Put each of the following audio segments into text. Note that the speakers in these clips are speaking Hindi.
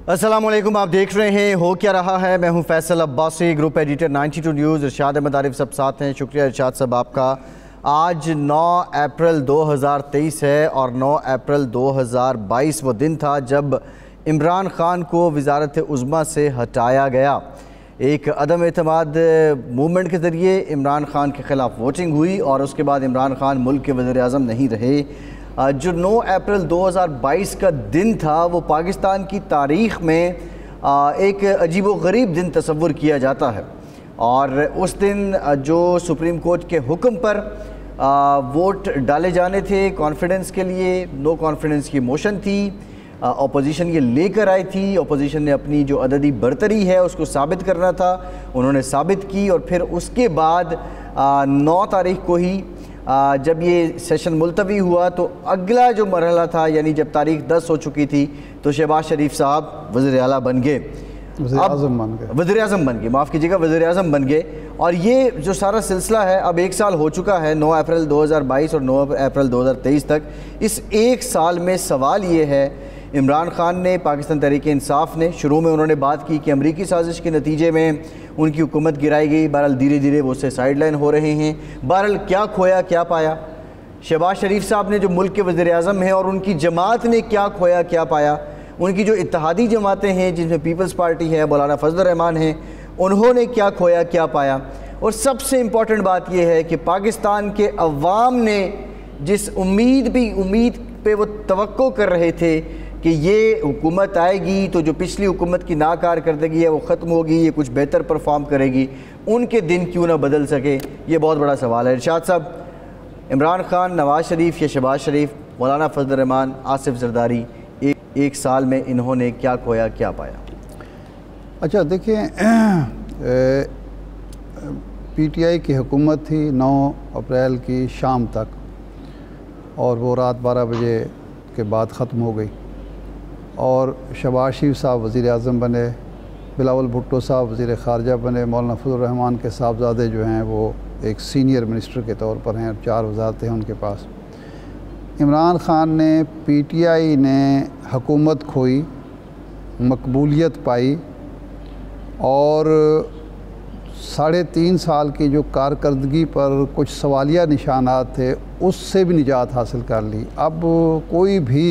अस्सलाम वालेकुम, आप देख रहे हैं हो क्या रहा है। मैं हूं Faisal Abbasi, group editor 92 news. Irshad Ahmad Arif सब साथ हैं। शुक्रिया इरशाद साहब आपका। आज 9 अप्रैल 2023 है और 9 अप्रैल 2022 वो दिन था जब इमरान खान को वज़ारत उज़्मा से हटाया गया। एक अदम एतमाद मूवमेंट के ज़रिए इमरान खान के ख़िलाफ़ वोटिंग हुई और उसके बाद इमरान खान मुल्क के वज़ीर आज़म नहीं रहे। जो 9 अप्रैल 2022 का दिन था वो पाकिस्तान की तारीख़ में एक अजीब व गरीब दिन तस्वुर किया जाता है। और उस दिन जो सुप्रीम कोर्ट के हुक्म पर वोट डाले जाने थे कॉन्फिडेंस के लिए, नो कॉन्फिडेंस की मोशन थी, अपोजिशन ये लेकर आई थी। अपोजिशन ने अपनी जो अददी बरतरी है उसको साबित करना था, उन्होंने साबित की। और फिर उसके बाद 9 तारीख को ही जब ये सेशन मुलतवी हुआ तो अगला जो मरहला था, यानी जब तारीख 10 हो चुकी थी तो शहबाज शरीफ साहब वज़ीर आला बन गए, वज़ीर आज़म बन गए, माफ़ कीजिएगा, वज़ीर आज़म बन गए। और ये जो सारा सिलसिला है अब 1 साल हो चुका है, 9 अप्रैल 2022 और 9 अप्रैल 2023 तक। इस 1 साल में सवाल ये है, इमरान खान ने, पाकिस्तान तहरीक इंसाफ ने, शुरू में उन्होंने बात की कि अमरीकी साजिश के नतीजे में उनकी हुकूमत गिराई गई। बहरहाल धीरे धीरे वो उससे साइड लाइन हो रहे हैं। बहरहाल क्या खोया क्या पाया। शहबाज शरीफ साहब ने जो मुल्क के वज़ीर आज़म हैं और उनकी जमात ने क्या खोया क्या पाया। उनकी जो इत्तेहादी जमातें हैं जिसमें पीपल्स पार्टी है, मौलाना फजल रहमान हैं, उन्होंने क्या खोया क्या पाया। और सबसे इम्पॉर्टेंट बात यह है कि पाकिस्तान के अवाम ने जिस उम्मीद पे वो तवक्को कर रहे थे कि ये हुकूमत आएगी तो जो पिछली हुकूमत की नाकारकर्दगी है वो ख़त्म होगी, ये कुछ बेहतर परफॉर्म करेगी, उनके दिन क्यों ना बदल सके, ये बहुत बड़ा सवाल है। इरशाद साहब, इमरान खान, नवाज़ शरीफ या शहबाज शरीफ, मौलाना फजल रहमान, आसिफ जरदारी, एक साल में इन्होंने क्या खोया क्या पाया। अच्छा देखिए, पीटीआई की हुकूमत थी 9 अप्रैल की शाम तक और वो रात 12 बजे के बाद ख़त्म हो गई। और शहबाज शरीफ साहब वज़ीर आज़म बने, बिलावल भुट्टो साहब वज़ीर ख़ारजा बने, मौलाना फजल रहमान के साहबजादे जो हैं वो एक सीनियर मिनिस्टर के तौर पर हैं, 4 वज़ारतें हैं उनके पास। इमरान खान ने, पीटीआई ने हुकूमत खोई, मकबूलियत पाई और 3.5 साल की जो कारकर्दगी पर कुछ सवालिया निशानात थे उससे भी निजात हासिल कर ली। अब कोई भी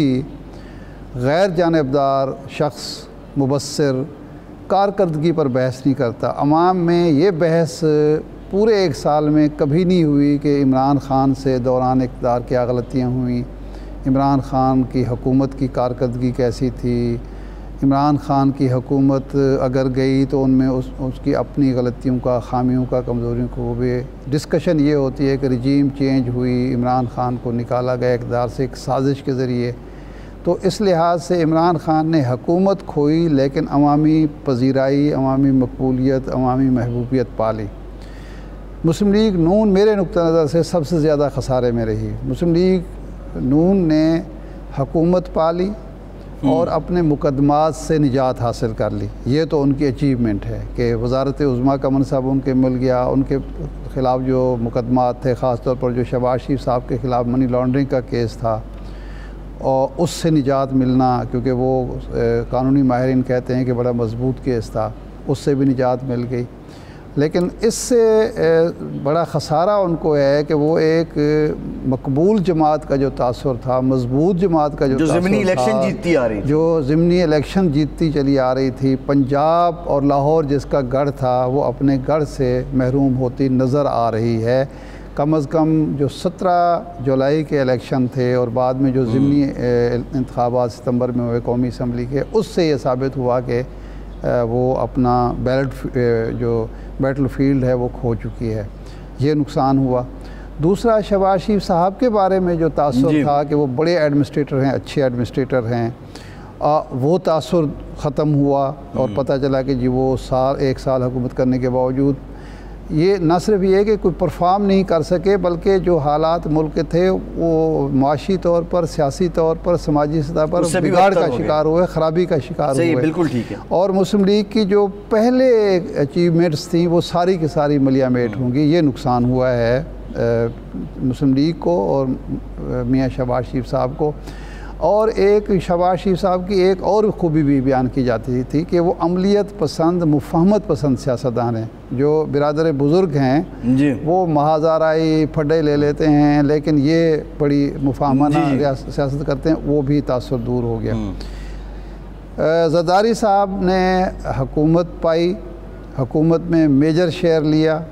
गैर जानिबदार शख्स, मुबस्सिर, कारकर्दगी पर बहस नहीं करता। अवाम में ये बहस पूरे 1 साल में कभी नहीं हुई कि इमरान खान से दौरान इक़्तिदार क्या गलतियाँ हुई, इमरान खान की हुकूमत की कारकर्दगी कैसी थी, इमरान खान की हुकूमत अगर गई तो उनमें उसकी अपनी गलतियों का, खामियों का, कमज़ोरियों को भी डिस्कशन ये होती है कि रिजीम चेंज हुई, इमरान खान को निकाला गया इक़्तिदार से एक साजिश के ज़रिए। तो इस लिहाज से इमरान खान ने हुकूमत खोई लेकिन अवामी पजीराई, अवामी मकबूलियत, अवामी महबूबियत पाली। मुस्लिम लीग नून मेरे नुक्ता नज़र से सबसे ज़्यादा खसारे में रही। मुस्लिम लीग नून ने हुकूमत पाली और अपने मुकदमात से निजात हासिल कर ली। ये तो उनकी अचीवमेंट है कि वज़ारत उज़्मा का मनसब उनके मिल गया। उनके ख़िलाफ़ जो मुकदमात थे, ख़ास तौर पर जो शहबाज शरीफ साहब के ख़िलाफ़ मनी लॉन्ड्रिंग का केस था और उससे निजात मिलना, क्योंकि वो कानूनी माहिरीन कहते हैं कि बड़ा मजबूत केस था, उससे भी निजात मिल गई। लेकिन इससे बड़ा ख़सारा उनको है कि वो एक मकबूल जमात का जो तासुर था, मजबूत जमात का जो ज़िमनी इलेक्शन जीतती आ रही थी, जो ज़िमनी इलेक्शन जीतती चली आ रही थी, पंजाब और लाहौर जिसका गढ़ था वो अपने गढ़ से महरूम होती नज़र आ रही है। कम अज़ कम जो 17 जुलाई के इलेक्शन थे और बाद में जो ज़िमनी इंतखाबात सितंबर में हुए कौमी असम्बली के, उससे ये साबित हुआ कि वो अपना बैटल फील्ड है वो खो चुकी है। ये नुकसान हुआ। दूसरा, शहबाज शरीफ साहब के बारे में जो तासुर था कि वो बड़े एडमिनिस्ट्रेटर हैं, अच्छे एडमिनिस्ट्रेटर हैं, वो तासुर ख़त्म हुआ और पता चला कि जी वो 1 साल हुकूमत करने के बावजूद ये न सिर्फ ये कि कोई परफॉर्म नहीं कर सके, बल्कि जो हालात मुल्क के थे वो माशी तौर पर, सियासी तौर पर, समाजी सतह पर बिगाड़ का शिकार हुए, ख़राबी का शिकार हुए। बिल्कुल ठीक है। और मुस्लिम लीग की जो पहले अचीवमेंट्स थी वो सारी की सारी मलियामेट होंगी। ये नुकसान हुआ है मुस्लिम लीग को और मियाँ शहबाज शरीफ साहब को। और एक शहबाज शरीफ साहब की एक और खूबी भी बयान की जाती थी कि वो अमलियत पसंद, मुफाहमत पसंद सियासतदान हैं। जो बिरादर बुज़ुर्ग हैं जी, वो महाजाराई फड्डे ले लेते हैं, लेकिन ये बड़ी मुफाहमाना सियासत करते हैं, वो भी तासुर दूर हो गया। ज़रदारी साहब ने हुकूमत पाई, हुकूमत में मेजर शेयर लिया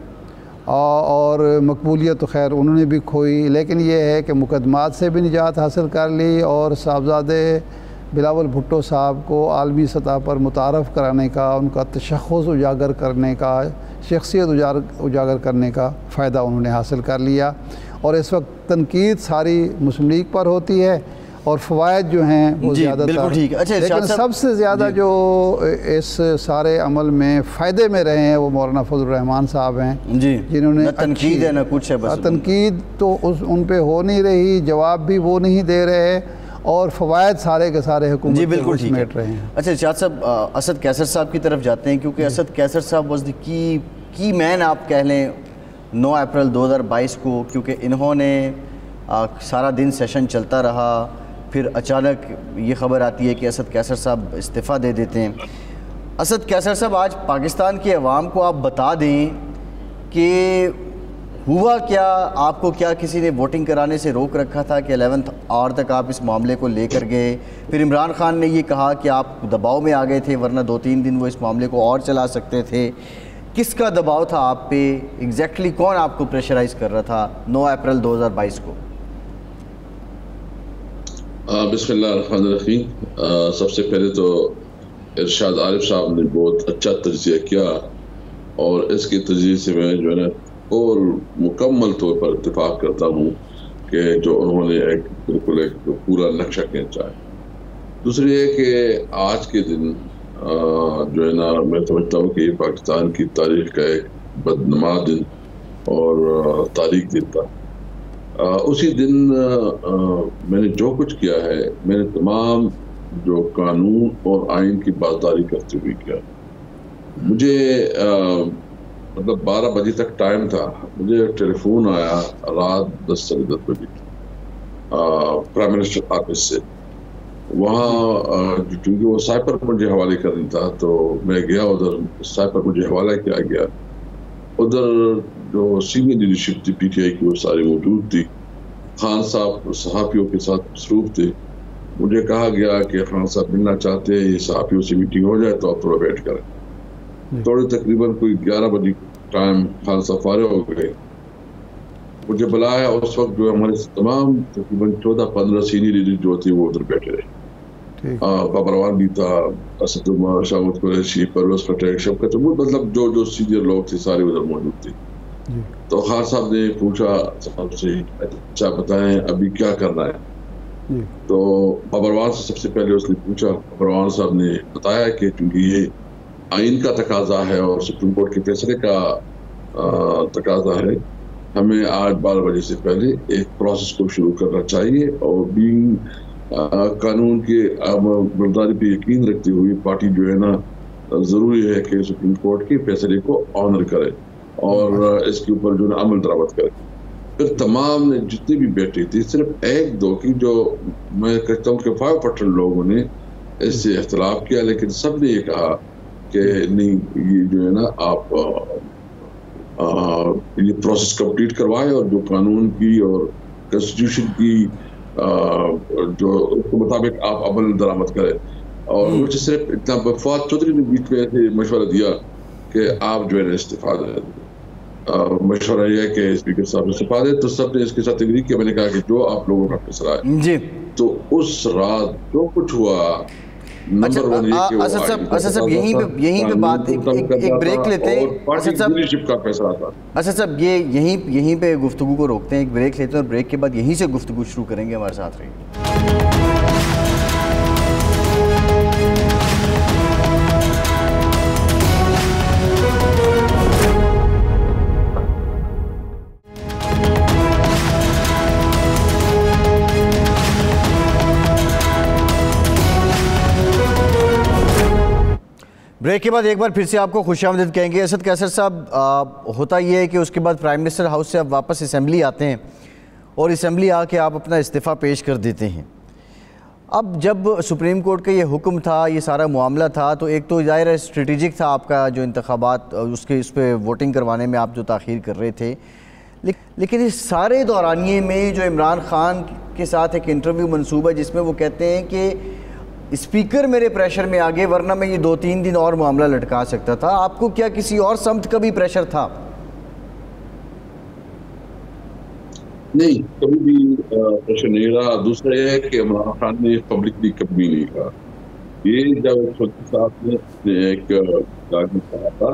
और मकबूलियत तो खैर उन्होंने भी खोई, लेकिन ये है कि मुकदमात से भी निजात हासिल कर ली और साहबजादे बिलावल भुट्टो साहब को आलमी सतह पर मुतारफ़ कराने का, उनका तशख़्ख़ुस उजागर करने का, शख्सियत उजागर करने का फ़ायदा उन्होंने हासिल कर लिया। और इस वक्त तनकीद सारी मुस्लिम लीग पर होती है और फ़वाइद जो हैं वो ज़्यादातर, लेकिन सबसे ज़्यादा जो इस सारे अमल में फ़ायदे में रहे हैं वो मौलाना फजलुर रहमान साहब हैं जी, जिन्होंने तनकीद है ना कुछ है, बस तनकीद तो उन पे हो नहीं रही, जवाब भी वो नहीं दे रहे और फ़वाइद सारे के सारे हुकूमत जी बिल्कुल समेट रहे हैं। अच्छा इरशाद साहब, असद कैसर साहब की तरफ जाते हैं, क्योंकि असद कैसर साहब वॉज द की मैन आप कह लें 9 अप्रैल 2022 को, क्योंकि इन्होंने सारा दिन सेशन चलता रहा, फिर अचानक ये ख़बर आती है कि असद कैसर साहब इस्तीफ़ा दे देते हैं। असद कैसर साहब, आज पाकिस्तान की अवाम को आप बता दें कि हुआ क्या, आपको क्या किसी ने वोटिंग कराने से रोक रखा था कि 11th आवर तक आप इस मामले को लेकर गए? फिर इमरान खान ने ये कहा कि आप दबाव में आ गए थे, वरना 2-3 दिन वो इस मामले को और चला सकते थे। किसका दबाव था आप पे? एग्जैक्टली कौन आपको प्रेशराइज़ कर रहा था 9 अप्रैल 2022 को? बिस्मिल्लाहिर्रहमानिर्रहीम। सबसे पहले तो इरशाद आरिफ साहब ने बहुत अच्छा तज्ज़िया किया और इसके तज्ज़िये से मैं जो है ना और मुकम्मल तौर पर इत्तेफाक करता हूँ कि जो उन्होंने बिल्कुल एक पूरा नक्शा खींचा है। दूसरी है कि आज के दिन जो है ना, मैं समझता हूँ कि पाकिस्तान की तारीख का एक बदनमा दिन और तारीख दिन था। उसी दिन मैंने जो कुछ किया है, मैंने तमाम जो कानून और आइन की बातदारी करते हुए किया। मुझे मतलब 12 बजे तक टाइम था, मुझे टेलीफोन आया रात 10 बजे प्राइम मिनिस्टर ऑफिस से। वहाँ क्योंकि वो साइपर मुझे हवाले करना था तो मैं गया उधर, साइपर मुझे हवाला किया गया। उधर जो सीनियर लीडरशिप थी PTI की वो सारी मौजूद थी। खान साहब सहाफ़ियों के साथ मसरूफ थे। मुझे कहा गया कि खान साहब मिलना चाहते हैं, ये सहाफ़ियों से मीटिंग हो जाए तो आप थोड़ा वेट करें। थोड़े तकरीबन कोई 11 बजे टाइम खान साहब फारिग हो गए, मुझे बुलाया। उस वक्त जो हमारे तमाम तकरीबन 14-15 सीनियर लीडर जो थे वो उधर बैठे रहे। बाबरवान भी था, असद उमर, शामुद कुरैशी, परवेज़ पटेल, शफकत, मतलब जो सीनियर लोग थे सारे उधर मौजूद थे। तो खान साहब ने पूछा सबसे, अच्छा बताएं अभी क्या करना है? तो बाबरवान से सबसे पहले उसने पूछा। बाबरवान साहब ने बताया कि क्योंकि ये आइन का तकाजा है और सुप्रीम कोर्ट के फैसले का तकाजा है, हमें आज 12 बजे से पहले एक प्रोसेस को शुरू करना चाहिए और बीइंग कानून के बरदारी पे यकीन रखते हुए पार्टी जो है ना ज़रूरी है कि सुप्रीम कोर्ट के फैसले को ऑनर करे और इसके ऊपर जो है अमल दरामद करे। फिर तमाम ने जितने भी बैठे थे, सिर्फ 1-2 की जो मैं कहता हूँ कि 5% लोगों ने इससे इख्तलाफ किया, लेकिन सब ने ये कहा कि नहीं, ये जो है ना आप ये प्रोसेस कंप्लीट करवाएं और जो कानून की और कॉन्स्टिट्यूशन की जो उसके मुताबिक आप अमल दरामद करें। और मुझे सिर्फ इतना, फवाद चौधरी ने बीच में ऐसे मशवरा दिया कि आप जो है ना इस्तीफा दें। मशवरा यह है कि स्पीकर साहब इस्तीफा दें, तो सब ने इसके साथ एग्री किया। मैंने कहा कि जो आप लोगों का फैसला है जी। तो उस रात जो कुछ हुआ, अच्छा असद साहब यहीं पे बात एक ब्रेक लेते हैं। अच्छा साहब ये यहीं पे गुफ्तगू को रोकते हैं, एक ब्रेक लेते हैं और ब्रेक के बाद यहीं से गुफ्तगू शुरू करेंगे। हमारे साथ रहिए। ब्रेक के बाद एक बार फिर से आपको खुशामदीद कहेंगे। असद कैसर साहब, होता ये है कि उसके बाद प्राइम मिनिस्टर हाउस से आप वापस असम्बली आते हैं और असम्बली आके आप अपना इस्तीफ़ा पेश कर देते हैं। अब जब सुप्रीम कोर्ट का ये हुक्म था, ये सारा मामला था, तो एक तो ज़ाहिर है स्ट्रेटेजिक था आपका जो इंतखाबात उसके उस पर वोटिंग करवाने में आप जो ताख़ीर कर रहे थे, लेकिन इस सारे दौरानिए में जो इमरान ख़ान के साथ एक इंटरव्यू मंसूब है जिसमें वो कहते हैं कि स्पीकर मेरे प्रेशर में आ गए वरना मैं ये 2-3 दिन और मामला लटका सकता था, आपको क्या किसी और समत का भी प्रेशर था? नहीं, कभी भी प्रेशर नहीं रहा। दूसरा यह है कि इमरान खान ने पब्लिकली कभी नहीं कहा। ये जब फौजी साहब ने एक कागज में कहा था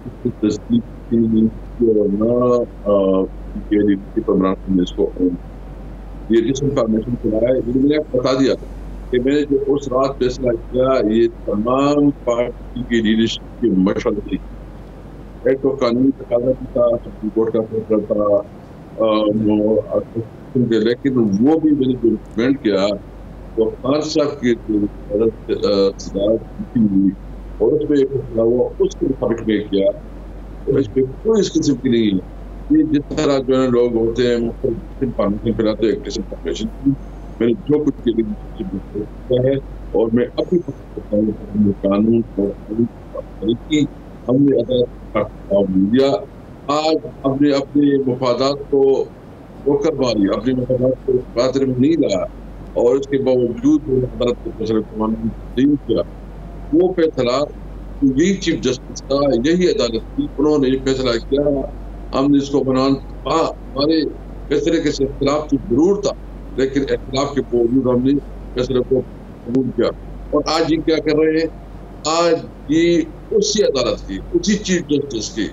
उसकी तस्दीक इमरान खान ने इसको ये डिसइंफॉर्मेशन चलाया, मैंने बता दिया कि मैंने जो उस रात फैसला किया ये तमाम पार्टी की लीडरशिप की मशवरे थी। एक तो कानूनी तकाजा था, सुप्रीम कोर्ट का फैसला था, लेकिन वो भी मैंने जो रिकमेंड किया वो खान साहब की और उसमें हुआ उसके मुताबिक में किया, तो इस पर कोई इस किस्म की नहीं है। ये जिस तरह जो है लोग होते हैं मुख्तलिफ फैलाते हैं डिसइंफॉर्मेशन की, मैंने जो कुछ किया है और मैं अपनी कानून और हमने अदालत दिया। आज अपने अपने मफादात को रोकर मारी, अपने मफादात को खातिर में नहीं लाया और इसके बावजूद अदालत के फैसले को नहीं किया। वो फैसला यही चीफ जस्टिस का, यही अदालत थी, उन्होंने फैसला किया। हमने इसको हमारे फैसले के खिलाफ तो जरूर था, लेकिन इख्तिलाफ के बावजूद हमने फैसले को कबूल किया। और आज ये क्या कर रहे हैं? आज ये उसी अदालत की, उसी चीफ जस्टिस की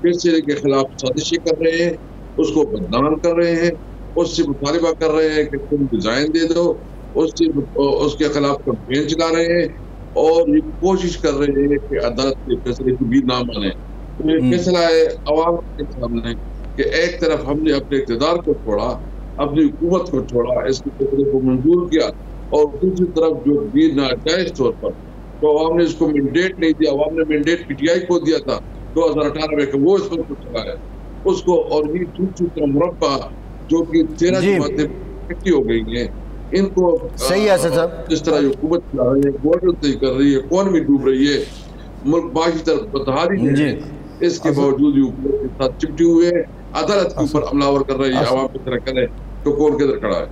फैसले के खिलाफ साजिशें कर रहे हैं, उसको बदनाम कर रहे हैं, उससे मुतालिबा कर रहे हैं कि तुम डिजाइन दे दो, उसके खिलाफ कैंपेन चला रहे हैं और ये कोशिश कर रहे हैं कि अदालत के फैसले को भी ना माने। तो ये फैसला है अवाम के सामने कि एक तरफ हमने अपने इक़्तिदार को छोड़ा, अपनी हुकूमत को छोड़ा, इसके फैसले को मंजूर किया, और दूसरी तरफ जो भी नाजायज तौर पर तो अवाम ने इसको मैंडेट नहीं दिया। अवाम ने मैंडेट PTI को दिया था 2018 में कि वो इस पर चला है उसको, और ये छोटा मुरब्बा जो कि 13 जमातें इकट्ठी हो गई हैं, इनको सही है साहब, जिस तरह हुकूमत चला रही है, गवर्नमेंट नहीं कर रही है, इकॉनमी डूब रही है, मुल्क बाकी तरफ बता रही है, इसके बावजूद हुकूमत के साथ चिपटी हुए हैं, अदालत के ऊपर हमलावर कर रही है। अवाम की तरह करे तो कौन किधर खड़ा है?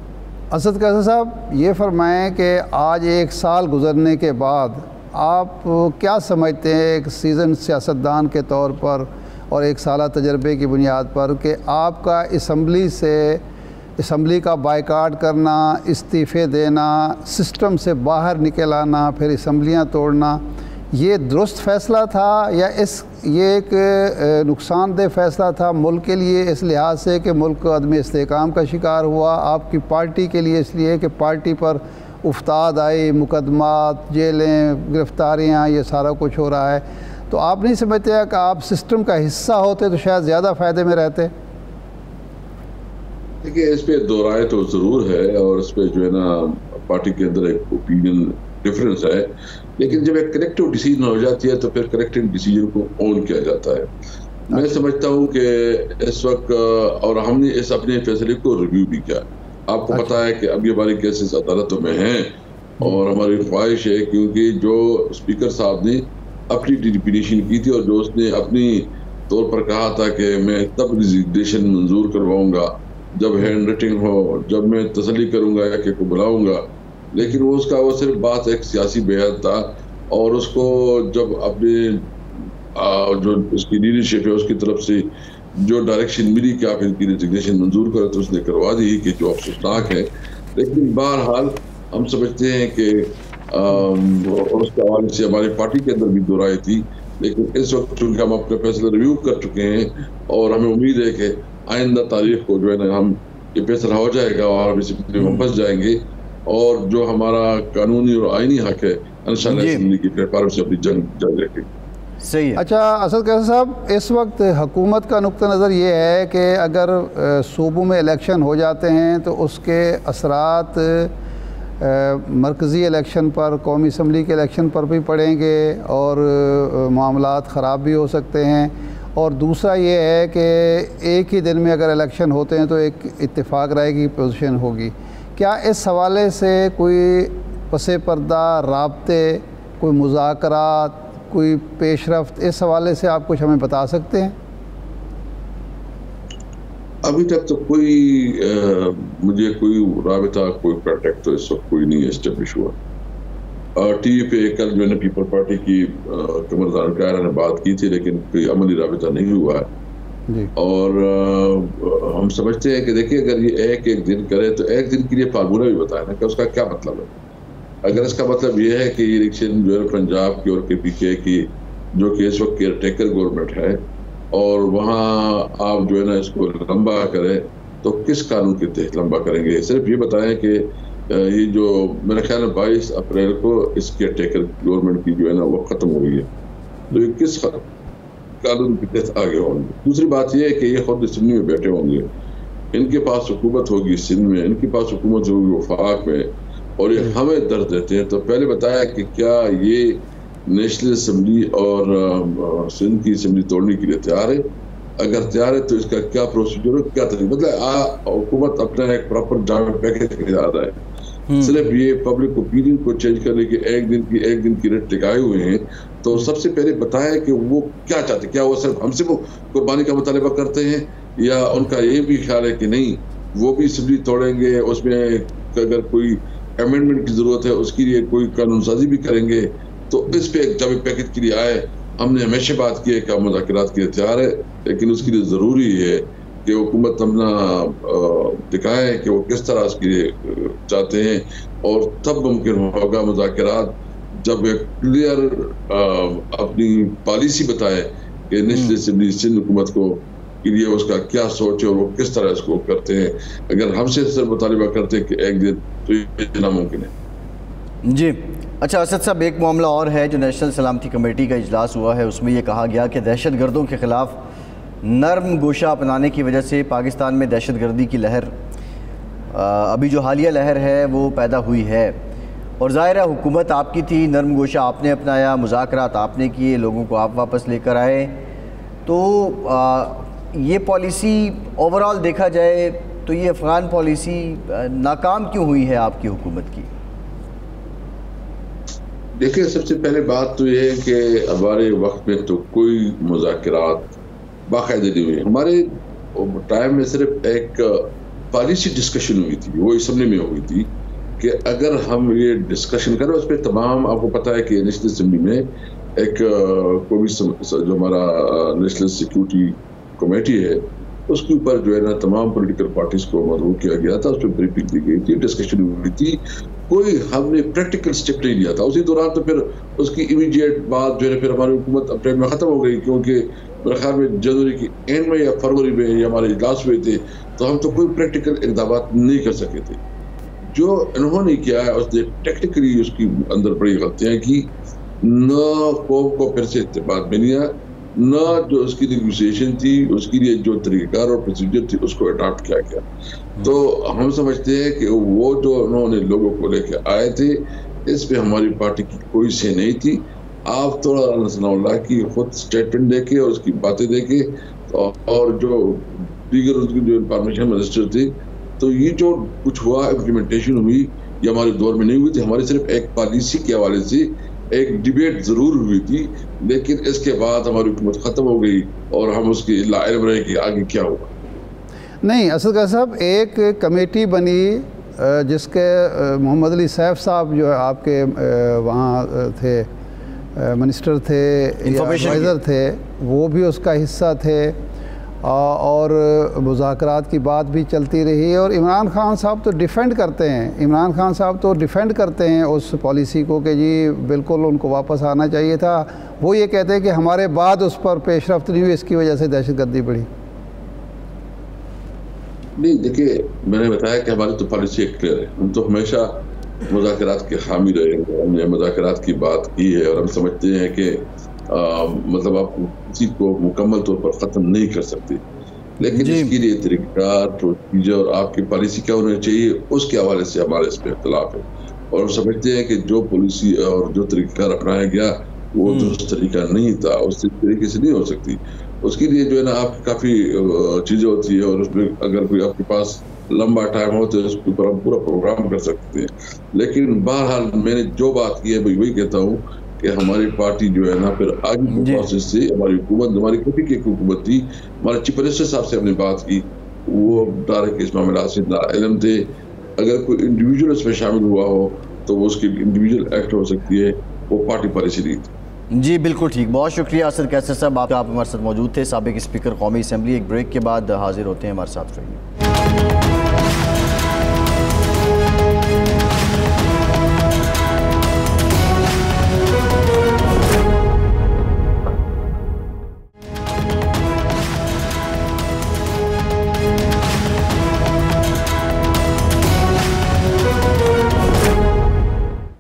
असद कैसर साहब, ये फरमाएं कि आज 1 साल गुजरने के बाद आप क्या समझते हैं एक सीज़न सियासतदान के तौर पर और 1 साल तजर्बे की बुनियाद पर कि आपका असम्बली का बायकाट करना, इस्तीफ़े देना, सिस्टम से बाहर निकल आना, फिर असम्बलियाँ तोड़ना, ये दुरुस्त फ़ैसला था या ये एक नुकसानदेह फ़ैसला था मुल्क के लिए इस लिहाज से कि मुल्क अदम इस्तेहकाम का शिकार हुआ, आपकी पार्टी के लिए इसलिए कि पार्टी पर उफ्ताद आई, मुकदमात, जेलें, गिरफ्तारियाँ, ये सारा कुछ हो रहा है, तो आप नहीं समझते कि आप सिस्टम का हिस्सा होते तो शायद ज़्यादा फ़ायदे में रहते? देखिए, इस पर दो राय तो ज़रूर है और इस पर जो है ना पार्टी के अंदर एक ओपिनियन डिफरेंस है, लेकिन जब एक कलेक्टिव डिसीजन हो जाती है तो फिर कलेक्टिव डिसीजन को ऑन किया जाता है। मैं समझता हूँ कि इस वक्त और हमने इस अपने फैसले को रिव्यू भी किया। आपको पता है कि अभी हमारे केसेस अदालतों में हैं और हमारी ख्वाहिश है, क्योंकि जो स्पीकर साहब ने अपनी डिपिटेशन की थी और जो उसने अपनी तौर पर कहा था कि मैं तब रिजिग्नेशन मंजूर करवाऊंगा जब हैंड राइटिंग हो, जब मैं तसल्ली करूंगा या कि को बुलाऊंगा, लेकिन वो सिर्फ बात एक सियासी बेहद था और उसको जब अपने जो उसकी लीडरशिप है उसकी तरफ से जो डायरेक्शन मिली कि आप इनकी रिजिग्नेशन मंजूर करें तो उसने करवा दी, कि जो अफसोसनाक है। लेकिन बहरहाल हम समझते हैं कि उसके हवाले से हमारी पार्टी के अंदर भी दो राय थी, लेकिन इस वक्त चूंकि हम अपने फैसले रिव्यू कर चुके हैं और हमें उम्मीद है कि आइंदा तारीख को जो है ना हम ये फैसला हो जाएगा और हम इस वापस जाएंगे और जो हमारा कानूनी और आईनी हक है असेंबली की प्लेटफॉर्म से अपनी जंग जारी रखेंगे। सही है। अच्छा असद कैसर साहब, इस वक्त हुकूमत का नुक्ता नज़र ये है कि अगर सूबों में इलेक्शन हो जाते हैं तो उसके असरात मरकज़ी इलेक्शन पर, कौमी असम्बली के इलेक्शन पर भी पड़ेंगे और मामलात ख़राब भी हो सकते हैं। और दूसरा ये है कि एक ही दिन में अगर इलेक्शन होते हैं तो एक इत्तेफाक राय की पोजीशन होगी। क्या इस हवाले से कोई पसे पर्दा राब्ते, कोई मुज़ाकरात, कोई पेशरफ्त, इस हवाले से आप कुछ हमें बता सकते हैं? अभी तक तो कोई मुझे कोई राबिता, कोई कॉन्टेक्ट तो इस वक्त कोई नहीं एस्टेब्लिश हुआ। टीवी पे कल जो है पीपल पार्टी की कमर जानकार ने बात की थी, लेकिन कोई अमली राबिता नहीं हुआ है जी। और हम समझते हैं कि देखिए, अगर ये एक दिन करे तो एक दिन के लिए फार्मूला भी बताए ना कि उसका क्या मतलब है। अगर इसका मतलब ये है कि इलेक्शन जो है पंजाब की और KPK की, जो कि इस वक्त केयर टेकर गवर्नमेंट है, और वहाँ आप जो है ना इसको लंबा करें, तो किस कानून के तहत लंबा करेंगे? सिर्फ ये बताएं कि ये जो मेरे ख्याल में 22 अप्रैल को इस केयर टेकर गवर्नमेंट की जो है ना वो खत्म हो गई है, तो ये किस कानून के तहत आगे होंगे? दूसरी बात ये है कि ये खुद सिंध में बैठे होंगे, इनके पास हुकूमत होगी सिंध में, इनके पास हुकूमत होगी वफाक में, और ये हमें दर्द देते हैं। तो पहले बताया कि क्या ये नेशनल असम्बली और सिंध की असम्बली तोड़ने के लिए तैयार है? अगर तैयार है तो इसका क्या प्रोसीजर है, क्या तरीका? मतलब हुकूमत अपना एक प्रॉपर जाम पैकेज के आ रहा है। सिर्फ ये पब्लिक ओपिनियन को चेंज करने के एक दिन की रेट टिकाए हुए हैं। तो सबसे पहले बताया कि वो क्या चाहते, क्या वो सिर्फ हमसे वो कुर्बानी का मुतालबा करते हैं, या उनका ये भी ख्याल है कि नहीं वो भी असम्बली तोड़ेंगे, उसमें अगर कोई अमेंडमेंट की जरूरत है उसके लिए कोई कानून साजी भी करेंगे। तो इस पे एक जामी पैकेज के लिए आए। हमने हमेशा बात की है कि मुज़ाकरात के लिए तैयार है, लेकिन उसके लिए ज़रूरी है कि हुकूमत अपना दिखाए कि वो किस तरह इसके लिए चाहते हैं, और तब मुमकिन होगा मुज़ाकरात जब एक क्लियर अपनी पॉलिसी बताए कि नेशनल असम्बली सिंध हुकूमत को के लिए उसका क्या सोच है और वो किस तरह इसको करते हैं। अगर हमसे सिर्फ मुतालिबा करते हैं कि एक दिन, तो ये नामुमकिन है जी। अच्छा असद साहब, एक मामला और है जो नेशनल सलामती कमेटी का इजलास हुआ है, उसमें ये कहा गया कि दहशत गर्दों के ख़िलाफ़ नरम गोशा अपनाने की वजह से पाकिस्तान में दहशत गर्दी की लहर, अभी जो हालिया लहर है वो पैदा हुई है, और ज़ाहिर है हुकूमत आपकी थी, नरम गोशा आपने अपनाया, मुज़ाकरात आपने किए, लोगों को आप वापस लेकर आए। तो ये पॉलिसी ओवरऑल देखा जाए तो ये अफ़गान पॉलिसी नाकाम क्यों हुई है आपकी हुकूमत की? देखिए, सबसे पहले बात तो ये है कि हमारे वक्त में तो कोई मुज़ाकरात बाकायदे नहीं हुए। हमारे टाइम में सिर्फ एक पॉलिसी डिस्कशन हुई थी, वो असम्बली में हुई थी कि अगर हम ये डिस्कशन करें उस पर तमाम, आपको पता है कि नेशनल असम्बली में एक कोई जो हमारा नेशनल सिक्योरिटी कमेटी है उसके ऊपर जो है ना तमाम पॉलिटिकल पार्टीज को मदऊ किया गया था, उस पर ब्रीफिंग दी गई थी, डिस्कशन हुई थी, कोई हमने प्रैक्टिकल स्टेप नहीं लिया था। उसी दौरान तो फिर उसकी इमीडिएट बात जो है फिर हमारी हुकूमत अप्रैल में ख़त्म हो गई, क्योंकि मेरे ख्याल में जनवरी की एंड में या फरवरी में ये हमारे इजलास हुए थे, तो हम तो कोई प्रैक्टिकल इक़दाम नहीं कर सके थे। जो इन्होंने किया है उसने टेक्निकली उसकी अंदर बड़ी गलतियाँ की, न कौम को फिर से इत्तेफाक में लिया, न जो उसकी नेगोशिएशन थी उसके लिए जो तरीक़ाकार और प्रोसीजर थी उसको अडॉप्ट किया गया। तो हम समझते हैं कि वो जो उन्होंने लोगों को लेके आए थे, इस पे हमारी पार्टी की कोई से नहीं थी। आप थोड़ा सनाउल्लाह की खुद स्टेटमेंट देखे और उसकी बातें देखे, और जो दीगर उसकी जो इंफॉर्मेशन मिनिस्टर थे, तो ये जो कुछ हुआ इम्प्लीमेंटेशन हुई ये हमारे दौर में नहीं हुई थी। हमारी सिर्फ एक पॉलिसी के हवाले से एक डिबेट ज़रूर हुई थी, लेकिन इसके बाद हमारी हुकूमत ख़त्म हो गई और हम उसकी इल्म रहे कि आगे क्या हुआ। नहीं, असद साहब, एक कमेटी बनी जिसके मोहम्मद अली सैफ साहब जो है आपके वहाँ थे, मिनिस्टर थे, एडवाइज़र थे, वो भी उसका हिस्सा थे, और मुज़ाकरात की बात भी चलती रही। और इमरान खान साहब तो डिफ़ेंड करते हैं, इमरान खान साहब तो डिफ़ेंड करते हैं उस पॉलिसी को कि जी बिल्कुल उनको वापस आना चाहिए था। वो ये कहते हैं कि हमारे बाद उस पर पेशरफ्त नहीं हुई, इसकी वजह से दहशतगर्दी बढ़ी। नहीं, देखिए, मैंने बताया कि हमारी तो पॉलिसी क्लियर है, हम तो हमेशा मुज़ाकरात के हामी रहे हैं, हमने मुज़ाकरात की बात की है, और हम समझते हैं कि मतलब आप किसी को मुकम्मल तौर पर ख़त्म नहीं कर सकते, लेकिन इसके लिए तरीक़ाकार, प्रोसीजर और आपकी पॉलिसी क्या होनी चाहिए उसके हवाले से हमारे इस पर इख्तिलाफ है। और हम समझते हैं कि जो पॉलिसी और जो तरीक़ाकार अपनाया गया वो दुरुस्त तरीका नहीं था, उस तरीके से नहीं हो सकती। उसके लिए जो है ना आपकी काफ़ी चीज़ें होती है, और उसमें अगर कोई आपके पास लंबा टाइम हो तो इसके ऊपर हम पूरा प्रोग्राम कर सकते हैं। लेकिन बहरहाल मैंने जो बात की है वही कहता हूँ कि हमारी पार्टी जो है ना फिर आगे प्रोसेस से हमारी हुकूमत, हमारी खुद की हुकूमत थी, हमारे चीफ मिनिस्टर साहब से हमने बात की, वो डायरेक्ट इस मामला से इल्म थे। अगर कोई इंडिविजुअल इसमें शामिल हुआ हो तो वो उसकी इंडिविजुअल एक्ट हो सकती है, वो पार्टी पॉलिसी नहीं थी। जी बिल्कुल ठीक, बहुत शुक्रिया असद कैसर साहब, आप हमारे साथ मौजूद थे, साबिक स्पीकर कौमी असम्बली। एक ब्रेक के बाद हाजिर होते हैं, हमारे साथ रहिए।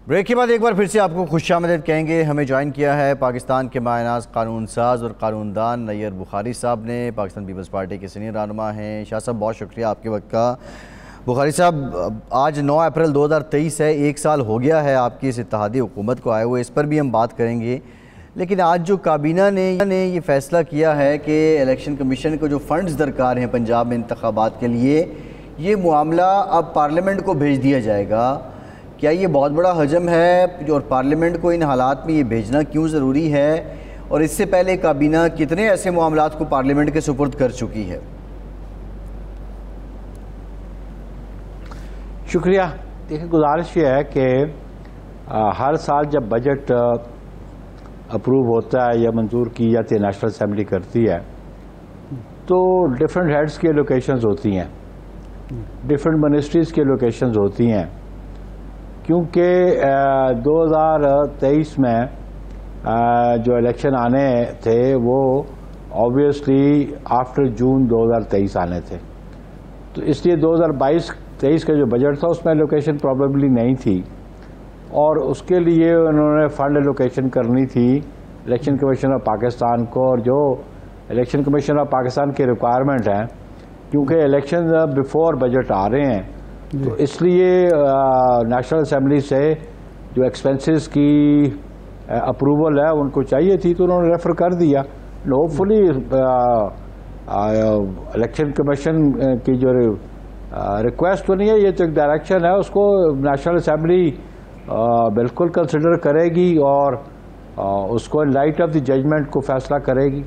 ब्रेक के बाद एक बार फिर से आपको खुशामदीद कहेंगे। हमें ज्वाइन किया है पाकिस्तान के मायनाज कानून साज और कानूनदान नैयर बुखारी साहब ने, पाकिस्तान पीपल्स पार्टी के सीनियर रहनुमा हैं। शाह साहब बहुत शुक्रिया आपके वक्त का। बुखारी साहब, आज 9 अप्रैल 2023 है, 1 साल हो गया है आपकी इस इत्तेहादी हुकूमत को आए हुए, इस पर भी हम बात करेंगे। लेकिन आज जो काबीना ने ये फ़ैसला किया है कि इलेक्शन कमीशन को जो फ़ंड्स दरकार हैं पंजाब में इंतखाबात के लिए, ये मामला अब पार्लियामेंट को भेज दिया जाएगा। क्या ये बहुत बड़ा हजम है और पार्लियामेंट को इन हालात में ये भेजना क्यों ज़रूरी है, और इससे पहले काबीना कितने ऐसे मामलात को पार्लियामेंट के सुपुर्द कर चुकी है? शुक्रिया। देखिए, गुजारिश ये है कि हर साल जब बजट अप्रूव होता है या मंजूर की जाती है, नेशनल असेंबली करती है, तो डिफरेंट हेड्स की एलोकेशंस होती हैं, डिफरेंट मिनिस्ट्रीज़ की एलोकेशंस होती हैं। क्योंकि 2023 में जो इलेक्शन आने थे वो ऑब्वियसली आफ्टर जून 2023 आने थे, तो इसलिए 2022-23 का जो बजट था उसमें एलोकेशन प्रॉबेबली नहीं थी, और उसके लिए उन्होंने फंड एलोकेशन करनी थी इलेक्शन कमीशन ऑफ पाकिस्तान को। और जो इलेक्शन कमीशन ऑफ पाकिस्तान की रिक्वायरमेंट है, क्योंकि इलेक्शन बिफोर बजट आ रहे हैं, तो इसलिए नेशनल असेंबली से जो एक्सपेंसेस की अप्रूवल है उनको चाहिए थी, तो उन्होंने रेफ़र कर दिया। होपफुली इलेक्शन कमीशन की जो रिक्वेस्ट तो नहीं है, ये तो एक डायरेक्शन है, उसको नेशनल असेंबली बिल्कुल कंसिडर करेगी और उसको लाइट ऑफ द जजमेंट को फैसला करेगी।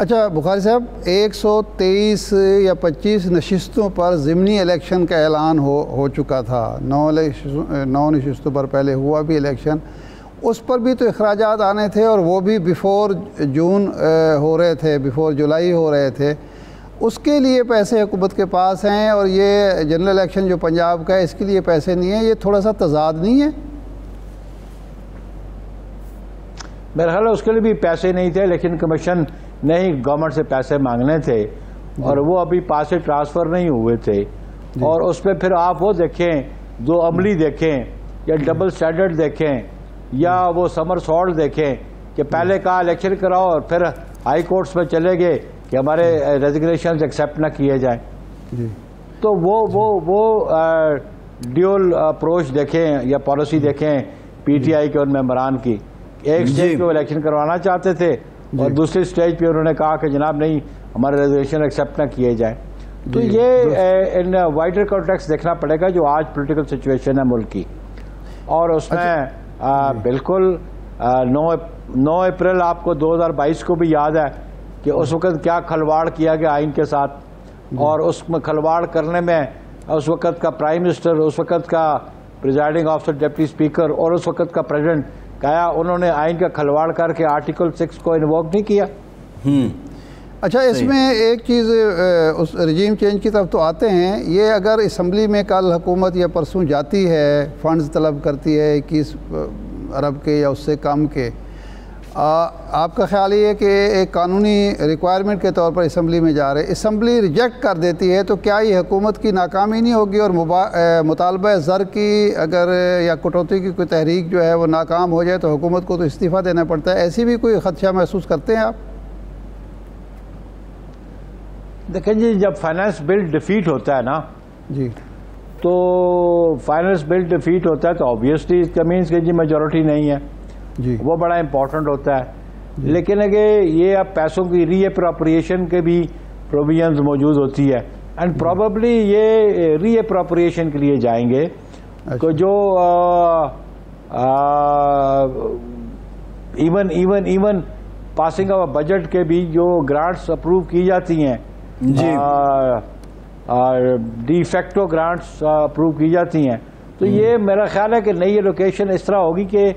अच्छा बुखारी साहब, 123 या 25 नशिस्तों पर ज़िमनी इलेक्शन का ऐलान हो चुका था। 9 नशिस्तों पर पहले हुआ भी इलेक्शन, उस पर भी तो अखराजात आने थे, और वो भी बिफ़ोर जून हो रहे थे, बिफ़ोर जुलाई हो रहे थे। उसके लिए पैसे हुकूमत के पास हैं, और ये जनरल इलेक्शन जो पंजाब का है इसके लिए पैसे नहीं है। ये थोड़ा सा तजाद नहीं है? मेरा ख्याल है उसके लिए भी पैसे नहीं थे, इलेक्शन कमीशन ने ही गवर्नमेंट से पैसे मांगने थे, और वो अभी पास से ट्रांसफ़र नहीं हुए थे। और उसमें फिर आप वो देखें, जो अमली देखें या डबल स्टैंडर्ड देखें या वो समर सॉल्ट देखें कि पहले कहा इलेक्शन कराओ और फिर हाई कोर्ट्स में चले गए कि हमारे रेजिग्नेशन एक्सेप्ट ना किए जाए। तो वो ड्यूअल अप्रोच देखें या पॉलिसी देखें पीटीआई के उन मेंबरान की। एक स्टेज पे इलेक्शन करवाना चाहते थे और दूसरी स्टेज पे उन्होंने कहा कि जनाब नहीं, हमारे रेजर्वेशन एक्सेप्ट ना किए जाए। तो ये इन वाइडर कॉन्टेक्स्ट देखना पड़ेगा जो आज पॉलिटिकल सिचुएशन है मुल्क की, और उसमें बिल्कुल 9 अप्रैल आपको 2022 को भी याद है कि उस वक़्त क्या खलवाड़ किया गया आइन के साथ, और उसमें खलवाड़ करने में उस वक़्त का प्राइम मिनिस्टर, उस वक़्त का प्रिजाइडिंग ऑफिसर, डिप्टी स्पीकर और उस वक़्त का प्रेसिडेंट क्या उन्होंने आइन का खलवाड़ करके आर्टिकल 6 को इन्वोक नहीं किया। अच्छा, इसमें एक चीज़ उस रजीम चेंज की तरफ तो आते हैं, ये अगर असम्बली में कल हुकूमत या परसों जाती है, फ़ंड्स तलब करती है 21 अरब के या उससे कम के, आपका ख्याल ये है कि एक कानूनी रिक्वायरमेंट के तौर पर असम्बली में जा रहे, असम्बली रिजेक्ट कर देती है, तो क्या ये हुकूमत की नाकामी नहीं होगी? और मुतालबा ज़र की अगर या कटौती की कोई तहरीक जो है वो नाकाम हो जाए तो हुकूमत को तो इस्तीफ़ा देना पड़ता है। ऐसी भी कोई ख़दशा महसूस करते हैं आप? देखें जी, जब फाइनेंस बिल डिफीट होता है ना जी, तो फाइनेंस बिल डिफीट होता है तो ऑब्वियसली इसका मीन्स कि जी मेजॉरिटी नहीं है जी, वो बड़ा इंपॉर्टेंट होता है। लेकिन अगर ये अब पैसों की रीअप्रोप्रिएशन के भी प्रोविजंस मौजूद होती है, एंड प्रोबेबली ये रीअप्रोप्रिएशन के लिए जाएंगे। तो जो इवन पासिंग ऑफ बजट के भी जो ग्रांट्स अप्रूव की जाती हैं, डी फैक्टो ग्रांट्स अप्रूव की जाती हैं, तो ये मेरा ख्याल है कि नई एलोकेशन इस तरह होगी कि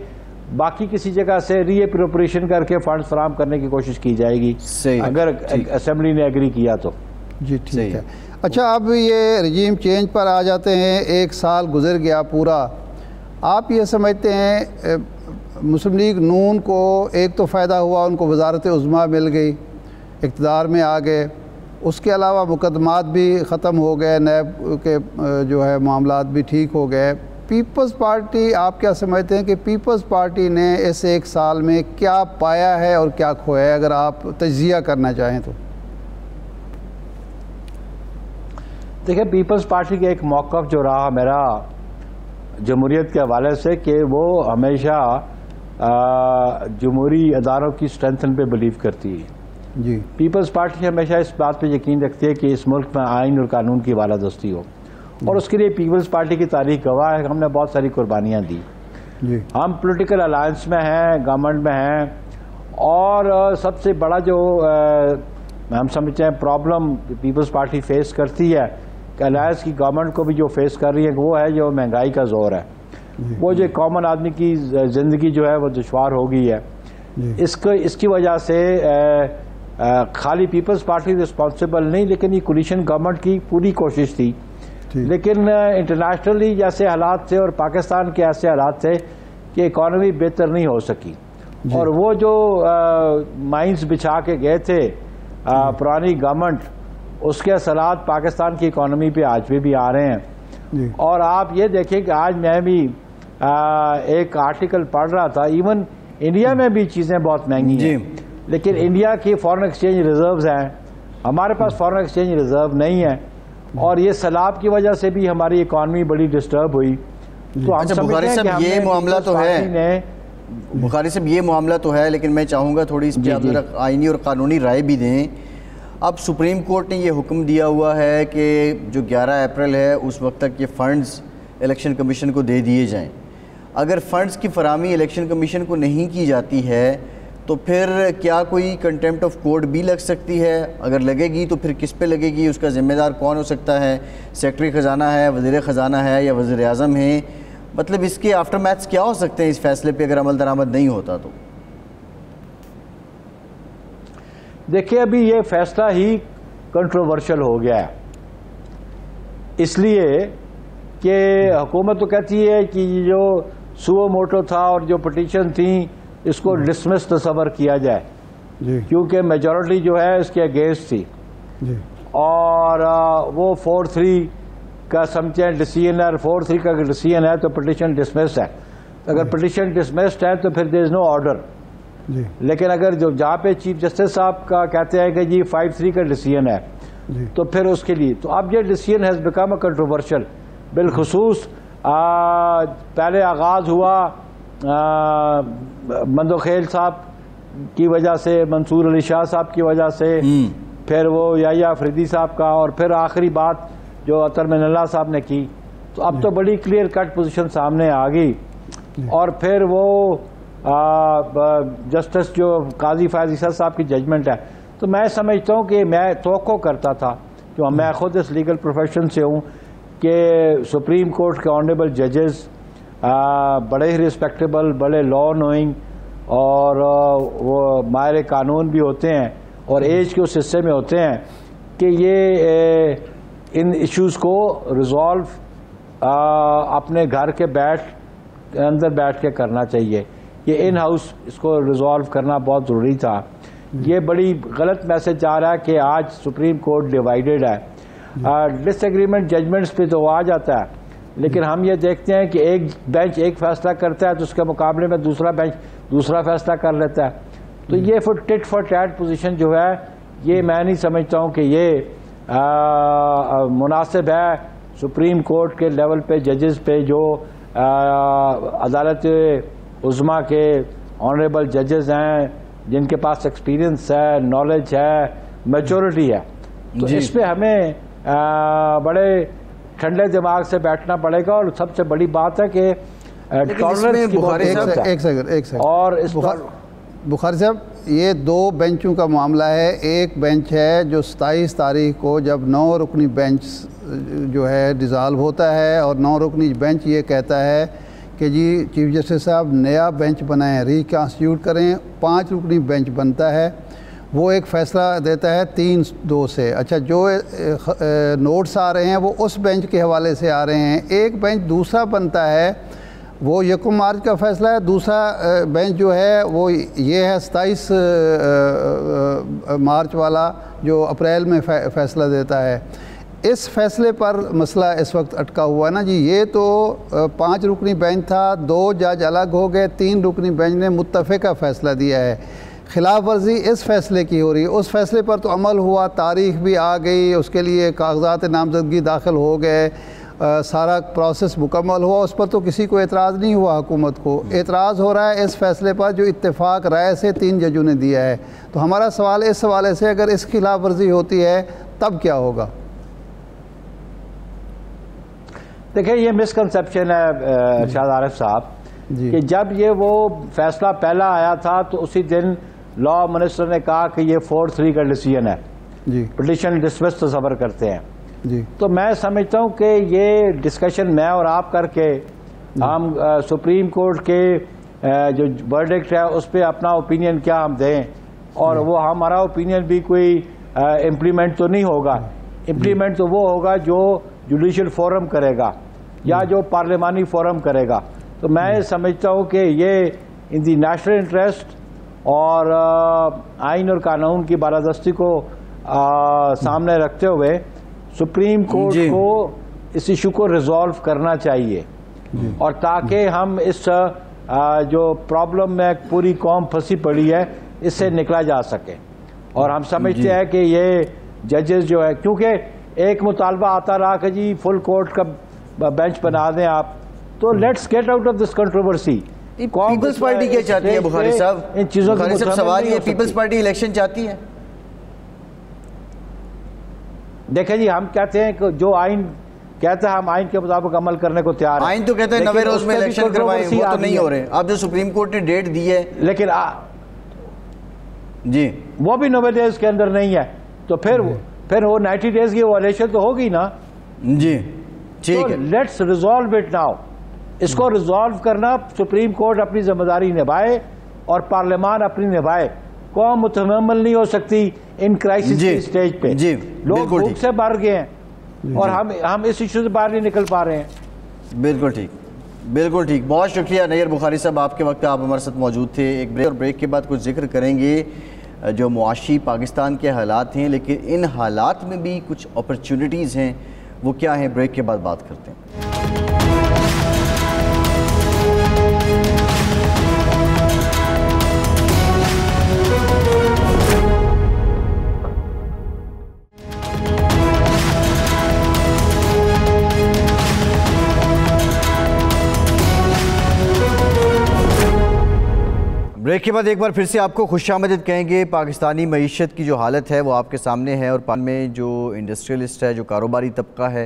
बाकी किसी जगह से रीअप्रोप्रिएशन करके फंड्स फराहम करने की कोशिश की जाएगी, अगर असेंबली ने एग्री किया तो। जी ठीक है। अच्छा, अब ये रजीम चेंज पर आ जाते हैं। 1 साल गुजर गया पूरा। आप ये समझते हैं मुस्लिम लीग नून को एक तो फ़ायदा हुआ, उनको वजारत उज़्मा मिल गई, इक़्तिदार में आ गए, उसके अलावा मुकदमात भी ख़त्म हो गए, नैब के जो है मामलात भी ठीक हो गए। पीपल्स पार्टी, आप क्या समझते हैं कि पीपल्स पार्टी ने इस 1 साल में क्या पाया है और क्या खोया है, अगर आप तज्ज़िया करना चाहें तो? देखिए, पीपल्स पार्टी का एक मौक़िफ़ जो रहा मेरा जमहूरियत के हवाले से कि वो हमेशा जमहूरी अदारों की स्ट्रेंथन पे बिलीव करती है। जी। पीपल्स पार्टी हमेशा इस बात पे यकीन रखती है कि इस मुल्क में आइन और कानून की बालादस्ती हो, और उसके लिए पीपल्स पार्टी की तारीख गवाह है। हमने बहुत सारी कुर्बानियाँ दी। जी। हम पॉलिटिकल अलायंस में हैं, गवर्नमेंट में हैं, और सबसे बड़ा जो हम समझते हैं प्रॉब्लम पीपल्स पार्टी फेस करती है कि अलायंस की गवर्नमेंट को भी जो फेस कर रही है वो है जो महंगाई का जोर है। वो जो कॉमन आदमी की ज़िंदगी जो है वो दुश्वार हो गई है। इसकी वजह से खाली पीपल्स पार्टी रिस्पॉन्सिबल नहीं, लेकिन ये कोलिशन गवर्नमेंट की पूरी कोशिश थी। लेकिन इंटरनेशनली जैसे हालात थे और पाकिस्तान के ऐसे हालात थे कि इकॉनमी बेहतर नहीं हो सकी, और वो जो माइंस बिछा के गए थे पुरानी गवर्नमेंट, उसके असरात पाकिस्तान की इकॉनमी पे आज भी आ रहे हैं। और आप ये देखें कि आज मैं भी एक आर्टिकल पढ़ रहा था, इवन इंडिया में भी चीज़ें बहुत महंगी हैं, लेकिन इंडिया की फॉरेन एक्सचेंज रिजर्व्स हैं, हमारे पास फॉरेन एक्सचेंज रिजर्व नहीं है, और ये सैलाब की वजह से भी हमारी इकॉनमी बड़ी डिस्टर्ब हुई। तो अच्छा बुखारी साहब, ये मामला तो है, बुखारी साहब ये मामला तो है, लेकिन मैं चाहूँगा थोड़ी इस पर आप जरा आईनी और कानूनी राय भी दें। अब सुप्रीम कोर्ट ने ये हुक्म दिया हुआ है कि जो 11 अप्रैल है उस वक्त तक ये फ़ंड्स इलेक्शन कमीशन को दे दिए जाएं। अगर फ़ंड्स की फराहमी इलेक्शन कमीशन को नहीं की जाती है तो फिर क्या कोई कंटेम्प्ट ऑफ कोर्ट भी लग सकती है? अगर लगेगी तो फिर किस पे लगेगी? उसका ज़िम्मेदार कौन हो सकता है? सेक्रेटरी ख़जाना है, वज़ीर ख़जाना है, या वज़ीर आज़म है? मतलब इसके आफ्टर मैथ्स क्या हो सकते हैं इस फैसले पे अगर अमल दरामद नहीं होता तो? देखिए, अभी ये फैसला ही कंट्रोवर्शियल हो गया है, इसलिए कि हुकूमत तो कहती है कि जो सुओ मोटो था और जो पिटीशन थी इसको डिसमिस तस्वर किया जाए, क्योंकि मेजॉरिटी जो है इसके अगेंस्ट थी, और वो 4-3 का समझते हैं डिसीजन है, 4-3 का डिसीजन है तो पिटीशन डिसमिस्ड है। अगर पिटीशन डिसमिस्ड है तो फिर देयर इज नो ऑर्डर। लेकिन अगर जो जहाँ पे चीफ जस्टिस साहब का कहते हैं कि जी 5-3 का डिसीजन है, तो फिर उसके लिए तो अब ये decision has become a controversial. बिलखुसूस पहले आगाज़ हुआ मंदोखेल साहब की वजह से, मंसूर अली शाह साहब की वजह से, फिर वो याया अफरीदी साहब का, और फिर आखिरी बात जो अतर मिनल्ला साहब ने की। तो अब तो बड़ी क्लियर कट पोजीशन सामने आ गई, और फिर वो जस्टिस जो काजी फैज़ ईसा साहब की जजमेंट है। तो मैं समझता हूँ कि मैं तवक्को करता था, जो मैं ख़ुद इस लीगल प्रोफेशन से हूँ, कि सुप्रीम कोर्ट के ऑनरेबल जजेस बड़े ही रिस्पेक्टेबल, बड़े लॉ नोइंग, और वो माहिर कानून भी होते हैं, और एज के उस हिस्से में होते हैं कि ये इन इश्यूज़ को रिजॉल्व अपने घर के अंदर बैठ के करना चाहिए। ये इन हाउस इसको रिजॉल्व करना बहुत ज़रूरी था। ये बड़ी गलत मैसेज जा रहा है कि आज सुप्रीम कोर्ट डिवाइडेड है। डिसएग्रीमेंट जजमेंट्स पे तो आ जाता है, लेकिन हम ये देखते हैं कि एक बेंच एक फैसला करता है तो उसके मुकाबले में दूसरा बेंच दूसरा फैसला कर लेता है। तो ये फिर टिट फॉर टैट पोजीशन जो है, ये मैं नहीं समझता हूँ कि ये मुनासिब है सुप्रीम कोर्ट के लेवल पे जजेस पे, जो अदालत उज़्मा के ऑनरेबल जजेस हैं, जिनके पास एक्सपीरियंस है, नॉलेज है, मैच्योरिटी है। तो इस पे हमें बड़े ठंडे दिमाग से बैठना पड़ेगा। और सबसे बड़ी बात है कि टॉलरेंस की एक सेकंड और बुखारी साहब, ये 2 बेंचों का मामला है। एक बेंच है जो 27 तारीख को जब 9 रुकनी बेंच जो है डिज़ाल्व होता है और 9 रुकनी बेंच ये कहता है कि जी चीफ जस्टिस साहब नया बेंच बनाएं, रिकॉन्स्टिट्यूट करें, 5 रुकनी बेंच बनता है। वो एक फ़ैसला देता है 3-2 से। अच्छा, जो नोट्स आ रहे हैं वो उस बेंच के हवाले से आ रहे हैं। एक बेंच दूसरा बनता है, वो 1 मार्च का फ़ैसला है। दूसरा बेंच जो है वो ये है 27 मार्च वाला, जो अप्रैल में फ़ैसला देता है। इस फैसले पर मसला इस वक्त अटका हुआ है ना जी। ये तो 5 रुकनी बेंच था, 2 जज अलग हो गए, 3 रुकनी बेंच ने मुत्तफ़िका फ़ैसला दिया है। खिलाफ वर्जी इस फैसले की हो रही है। उस फैसले पर तो अमल हुआ, तारीख भी आ गई, उसके लिए कागजात नामजदगी दाखिल हो गए, सारा प्रोसेस मुकम्मल हुआ, उस पर तो किसी को एतराज़ नहीं हुआ। हुकूमत को एतराज़ हो रहा है इस फैसले पर जो इत्तेफाक राय से 3 जजों ने दिया है। तो हमारा सवाल इस हवाले से, अगर इस खिलाफ वर्जी होती है तब क्या होगा? देखिए, ये मिसकंसेप्शन है इरशाद आरिफ साहब कि जब ये वो फैसला पहला आया था तो उसी दिन लॉ मिनिस्टर ने कहा कि ये 4-3 का डिसीजन है जी, पिटीशन डिसमिस तस्वर करते हैं जी। तो मैं समझता हूँ कि ये डिस्कशन मैं और आप करके हम सुप्रीम कोर्ट के जो वर्डिक्ट है उस पर अपना ओपिनियन क्या हम दें, और वो हमारा ओपिनियन भी कोई इम्प्लीमेंट तो नहीं होगा। इम्प्लीमेंट तो वो होगा जो जुडिशल फोरम करेगा या जो पार्लिमानी फोरम करेगा। तो मैं समझता हूँ कि ये इन दी नेशनल इंटरेस्ट और आइन और कानून की बालादस्ती को सामने रखते हुए सुप्रीम कोर्ट को इस इशू को रिजॉल्व करना चाहिए, और ताकि हम इस जो प्रॉब्लम में पूरी कौम फंसी पड़ी है इससे निकला जा सके। और हम समझते हैं कि ये जजेस जो है, क्योंकि एक मुतालबा आता रहा कि जी फुल कोर्ट का बेंच बना दें आप, तो let's get out of this controversy. Peoples Party क्या चाहती है बुखारी साहब? इन चीजों का सवाल ये, पीपल्स पार्टी इलेक्शन चाहती है? देखें जी, हम कहते हैं कि जो आइन कहता है हम आइन के मुताबिक अमल करने को तैयार हैं। आइन तो कहते हैं 90 रोज में इलेक्शन करवाएं, वो तो नहीं हो रहे। अब जो सुप्रीम कोर्ट ने डेट दी है, लेकिन जी वो भी 90 डेज के अंदर नहीं है, तो फिर वो 90 डेज की वायलेशन तो होगी ना जी। ठीक है, लेट्स रिजॉल्व इट नाउ। इसको रिजॉल्व करना सुप्रीम कोर्ट अपनी जिम्मेदारी निभाए और पार्लियामान अपनी निभाए। कौम मुतहम्मल नहीं हो सकती इन क्राइसिस की स्टेज पे। लोग भूख से मर गए हैं और हम इस इशू से बाहर नहीं निकल पा रहे हैं। बिल्कुल ठीक, बिल्कुल ठीक। बहुत शुक्रिया नैयर बुखारी साहब, आपके वक्त आप हमारे साथ मौजूद थे। एक ब्रेक, और ब्रेक के बाद कुछ जिक्र करेंगे जो मुआशी पाकिस्तान के हालात हैं, लेकिन इन हालात में भी कुछ अपॉर्चुनिटीज़ हैं, वो क्या हैं, ब्रेक के बाद बात करते हैं। ब्रेक के बाद एक बार फिर से आपको खुशामदीद कहेंगे। पाकिस्तानी मईशत की जो हालत है वो आपके सामने है, और पान में जो इंडस्ट्रियलिस्ट है, जो कारोबारी तबका है,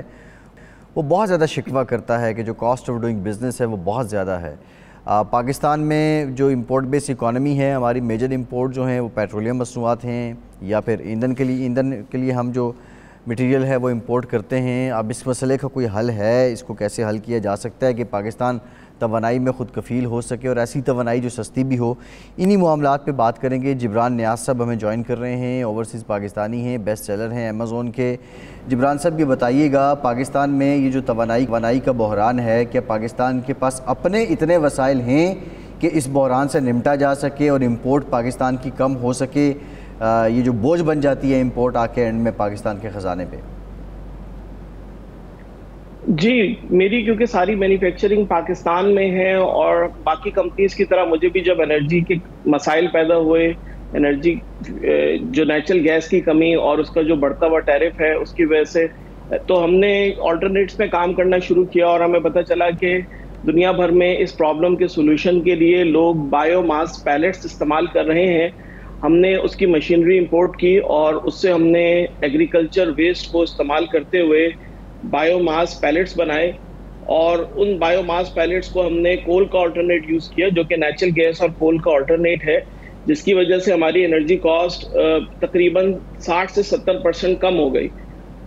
वो बहुत ज़्यादा शिकवा करता है कि जो कॉस्ट ऑफ डूइंग बिज़नेस है वो बहुत ज़्यादा है। पाकिस्तान में जो इंपोर्ट बेस इकॉनमी है, हमारी मेजर इंपोर्ट जो हैं वो पेट्रोलियम मसनूआत हैं, या फिर ईंधन के लिए हम जो मटेरियल है वो इंपोर्ट करते हैं। अब इस मसले का कोई हल है? इसको कैसे हल किया जा सकता है कि पाकिस्तान तवानाई में ख़ुद कफ़ील हो सके, और ऐसी तवानाई जो सस्ती भी हो? इन्हीं मामलात पे बात करेंगे। जिब्रान नियाज़ साहब हमें ज्वाइन कर रहे हैं, ओवरसीज़ पाकिस्तानी हैं, बेस्ट सेलर हैं अमेज़ोन के। जिब्रान साहब, ये बताइएगा, पाकिस्तान में ये जो तवानाई का बहरान है, क्या पाकिस्तान के पास अपने इतने वसाइल हैं कि इस बहरान से निपटा जा सके और इम्पोर्ट पाकिस्तान की कम हो सके? ये जो बोझ बन जाती है इम्पोर्ट आके एंड में पाकिस्तान के ख़जाने पे। जी, मेरी क्योंकि सारी मैन्युफैक्चरिंग पाकिस्तान में है, और बाकी कंपनीज की तरह मुझे भी जब एनर्जी के मसाइल पैदा हुए, एनर्जी जो नेचुरल गैस की कमी और उसका जो बढ़ता हुआ टैरिफ है उसकी वजह से, तो हमने ऑल्टरनेट्स पे काम करना शुरू किया, और हमें पता चला कि दुनिया भर में इस प्रॉब्लम के सोल्यूशन के लिए लोग बायोमास पैलेट्स इस्तेमाल कर रहे हैं। हमने उसकी मशीनरी इंपोर्ट की और उससे हमने एग्रीकल्चर वेस्ट को इस्तेमाल करते हुए बायोमास पैलेट्स बनाए और उन बायोमास पैलेट्स को हमने कोल का अल्टरनेट यूज़ किया जो कि नेचुरल गैस और कोल का अल्टरनेट है, जिसकी वजह से हमारी एनर्जी कॉस्ट तकरीबन 60 से 70% कम हो गई।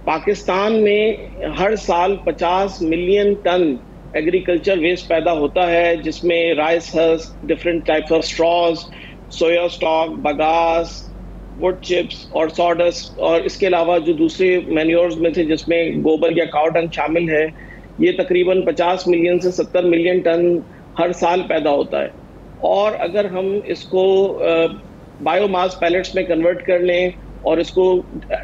पाकिस्तान में हर साल 50 मिलियन टन एग्रीकल्चर वेस्ट पैदा होता है, जिसमें rice husk, different types of straws, soya stock, bagasse, would chips और सॉडस्ट, और इसके अलावा जो दूसरे मैन्योर्स में थे जिसमें गोबर या काउ डंग शामिल है, ये तकरीबन 50 मिलियन से 70 मिलियन टन हर साल पैदा होता है। और अगर हम इसको बायोमास पैलेट्स में कन्वर्ट कर लें और इसको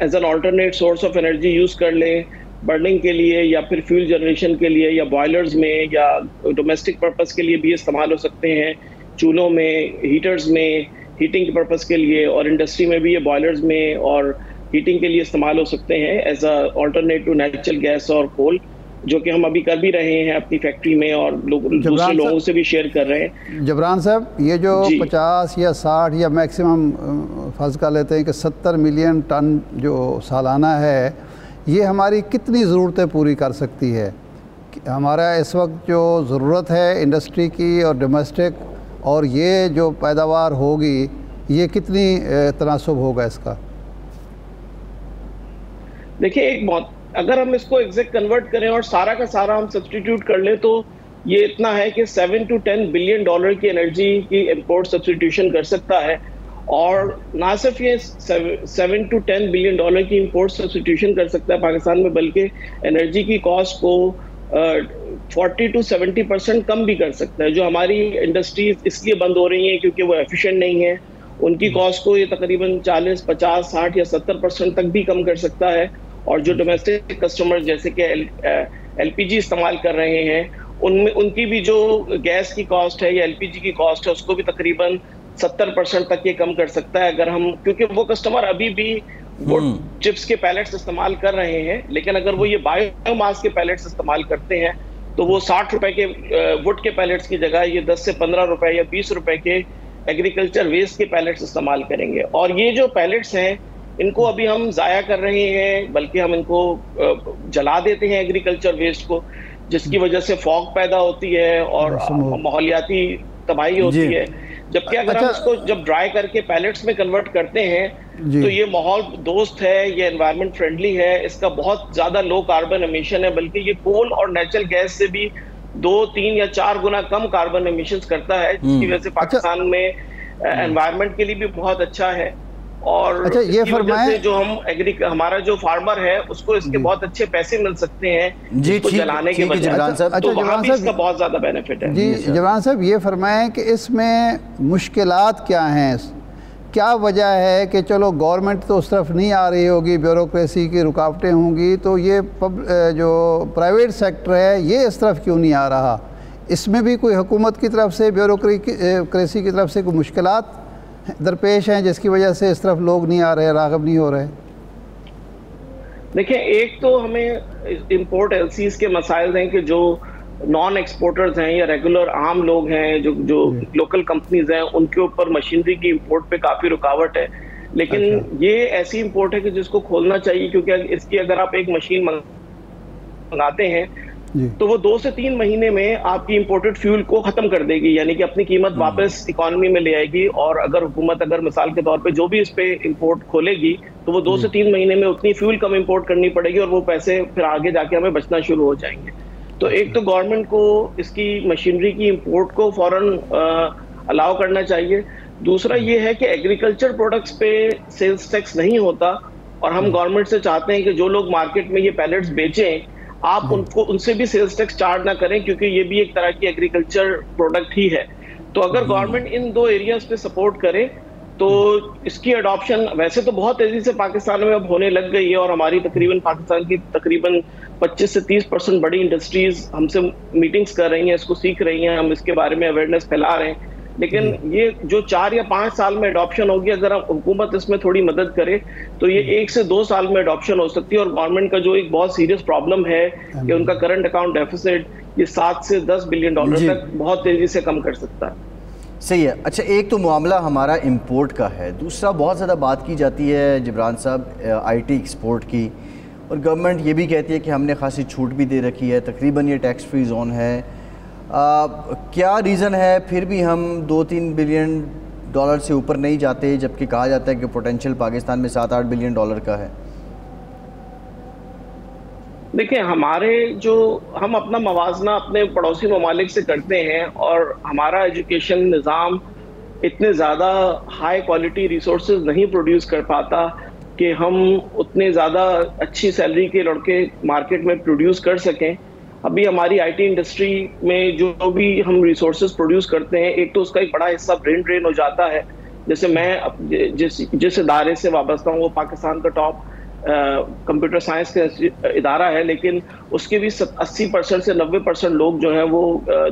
as an alternate source of energy use कर लें बर्निंग के लिए या फिर फ्यूल जनरेशन के लिए या बॉयलर्स में या डोमेस्टिक पर्पस के लिए भी इस्तेमाल हो सकते हैं, चूल्हों में, हीटर्स में, हीटिंग के पर्पस के लिए, और इंडस्ट्री में भी ये बॉयलर्स में और हीटिंग के लिए इस्तेमाल हो सकते हैं as a alternate to natural gas और कोल, जो कि हम अभी कर भी रहे हैं अपनी फैक्ट्री में और दूसरे लोगों से भी शेयर कर रहे हैं। जबरान साहब, ये जो 50 या 60 या मैक्सिमम फर्ज कर लेते हैं कि 70 मिलियन टन जो सालाना है, ये हमारी कितनी ज़रूरतें पूरी कर सकती है? हमारा इस वक्त जो ज़रूरत है इंडस्ट्री की और डोमेस्टिक, और ये जो पैदावार होगी, ये कितनी तनासब होगा इसका? देखिए, अगर हम इसको एग्जैक्ट कन्वर्ट करें और सारा का सारा हम सब्सटीट्यूट कर लें तो ये इतना है कि 7 to 10 बिलियन डॉलर की एनर्जी की इंपोर्ट सब्सटीट्यूशन कर सकता है। और ना सिर्फ ये 7 to 10 बिलियन डॉलर की इंपोर्ट सब्सटीट्यूशन कर सकता है पाकिस्तान में, बल्कि एनर्जी की कॉस्ट को 40 to 70% कम भी कर सकता है। जो हमारी इंडस्ट्रीज इसलिए बंद हो रही हैं क्योंकि वो एफिशिएंट नहीं है, उनकी कॉस्ट को ये तकरीबन 40, 50, 60 या 70% तक भी कम कर सकता है। और जो डोमेस्टिक कस्टमर जैसे कि एलपीजी इस्तेमाल कर रहे हैं, उनमें उनकी भी जो गैस की कॉस्ट है या एलपीजी की कॉस्ट है, उसको भी तकरीबन 70% तक ये कम कर सकता है अगर हम, क्योंकि वो कस्टमर अभी भी वुड चिप्स के पैलेट्स इस्तेमाल कर रहे हैं, लेकिन अगर वो ये बायोमास के पैलेट्स इस्तेमाल करते हैं तो वो 60 रुपए के वुड के पैलेट्स की जगह ये 10 से 15 रुपए या 20 रुपए के एग्रीकल्चर वेस्ट के पैलेट्स इस्तेमाल करेंगे। और ये जो पैलेट्स हैं, इनको अभी हम ज़ाया कर रहे हैं, बल्कि हम इनको जला देते हैं एग्रीकल्चर वेस्ट को, जिसकी वजह से फॉग पैदा होती है और माहौलियाती तबाही होती है। जबकि अगर हम इसको जब ड्राई करके पैलेट्स में कन्वर्ट करते हैं तो ये माहौल दोस्त है, ये एनवायरनमेंट फ्रेंडली है, इसका बहुत ज़्यादा लो कार्बन एमिशन है, बल्कि ये कोल और नेचुरल गैस से भी 2, 3 या 4 गुना कम कार्बन एमिशंस करता है, जिसकी वजह से पाकिस्तान में एनवायरनमेंट के लिए भी बहुत अच्छा है। और ये फरमाएं, जो हम हमारा जो फार्मर है उसको इसके बहुत अच्छे पैसे मिल सकते हैं इसको जलाने के बजाय, तो वहाँ भी इसका बहुत ज्यादा बेनिफिट है। जी जवान साहब, ये फरमाएं कि इसमें मुश्किलात क्या हैं, क्या वजह है कि चलो गवर्नमेंट तो उस तरफ नहीं आ रही होगी, ब्यूरोक्रेसी की रुकावटें होंगी, तो ये जो प्राइवेट सेक्टर है ये इस तरफ क्यों नहीं आ रहा? इसमें भी कोई हुकूमत की तरफ से, ब्यूरोक्रेसी की तरफ से कोई मुश्किलात दरपेश हैं जिसकी वजह से इस तरफ लोग नहीं आ रहे, राग़िब नहीं हो रहे? देखिए, एक तो हमें इंपोर्ट एलसीज के मसाइल हैं कि जो नॉन एक्सपोर्टर्स हैं या रेगुलर आम लोग हैं, जो लोकल कंपनीज हैं, उनके ऊपर मशीनरी की इंपोर्ट पे काफ़ी रुकावट है। लेकिन ये ऐसी इंपोर्ट है कि जिसको खोलना चाहिए, क्योंकि इसकी अगर आप एक मशीन मंगाते हैं तो वो 2 से 3 महीने में आपकी इंपोर्टेड फ्यूल को खत्म कर देगी, यानी कि अपनी कीमत वापस इकोनॉमी में ले आएगी। और अगर हुकूमत मिसाल के तौर पे जो भी इस पे इंपोर्ट खोलेगी तो वो 2 से 3 महीने में उतनी फ्यूल कम इंपोर्ट करनी पड़ेगी और वो पैसे फिर आगे जाके हमें बचना शुरू हो जाएंगे। तो एक तो गवर्नमेंट को इसकी मशीनरी की इंपोर्ट को फौरन अलाउ करना चाहिए। दूसरा ये है कि एग्रीकल्चर प्रोडक्ट्स पे सेल्स टैक्स नहीं होता और हम गवर्नमेंट से चाहते हैं कि जो लोग मार्केट में ये पैलेट्स बेचें, आप उनसे भी सेल्स टैक्स चार्ज ना करें, क्योंकि ये भी एक तरह की एग्रीकल्चर प्रोडक्ट ही है। तो अगर गवर्नमेंट इन 2 एरियाज पे सपोर्ट करे तो इसकी अडॉप्शन वैसे तो बहुत तेजी से पाकिस्तान में अब होने लग गई है, और हमारी पाकिस्तान की तकरीबन 25 से 30% बड़ी इंडस्ट्रीज हमसे मीटिंग्स कर रही हैं, इसको सीख रही हैं, हम इसके बारे में अवेयरनेस फैला रहे हैं। लेकिन ये जो 4 या 5 साल में अडॉप्शन होगी, अगर हुकूमत इसमें थोड़ी मदद करे तो ये 1 से 2 साल में अडॉप्शन हो सकती है। और गवर्नमेंट का जो एक बहुत सीरियस प्रॉब्लम है कि उनका करंट अकाउंट डेफिसिट ये 7 से 10 बिलियन डॉलर तक बहुत तेजी से कम कर सकता है। सही है। अच्छा, एक तो मामला हमारा इंपोर्ट का है, दूसरा बहुत ज़्यादा बात की जाती है जिब्रान साहब आईटी एक्सपोर्ट की, और गवर्नमेंट ये भी कहती है कि हमने खासी छूट भी दे रखी है, तकरीबन ये टैक्स फ्री जोन है। क्या रीज़न है फिर भी हम 2-3 बिलियन डॉलर से ऊपर नहीं जाते, जबकि कहा जाता है कि पोटेंशियल पाकिस्तान में 7-8 बिलियन डॉलर का है? देखिए, हम अपना मवाजना अपने पड़ोसी ममालिक से करते हैं, और हमारा एजुकेशन निज़ाम इतने ज़्यादा हाई क्वालिटी रिसोर्सेज नहीं प्रोड्यूस कर पाता कि हम उतने ज़्यादा अच्छी सैलरी के लड़के मार्केट में प्रोड्यूस कर सकें। अभी हमारी आईटी इंडस्ट्री में जो भी हम रिसोर्सेज प्रोड्यूस करते हैं, एक तो उसका एक बड़ा हिस्सा ब्रेन ड्रेन हो जाता है। जैसे मैं जिस इदारे से वाबस्ता हूँ वो पाकिस्तान का टॉप कंप्यूटर साइंस का इदारा है, लेकिन उसके भी 80% से 90% लोग जो हैं वो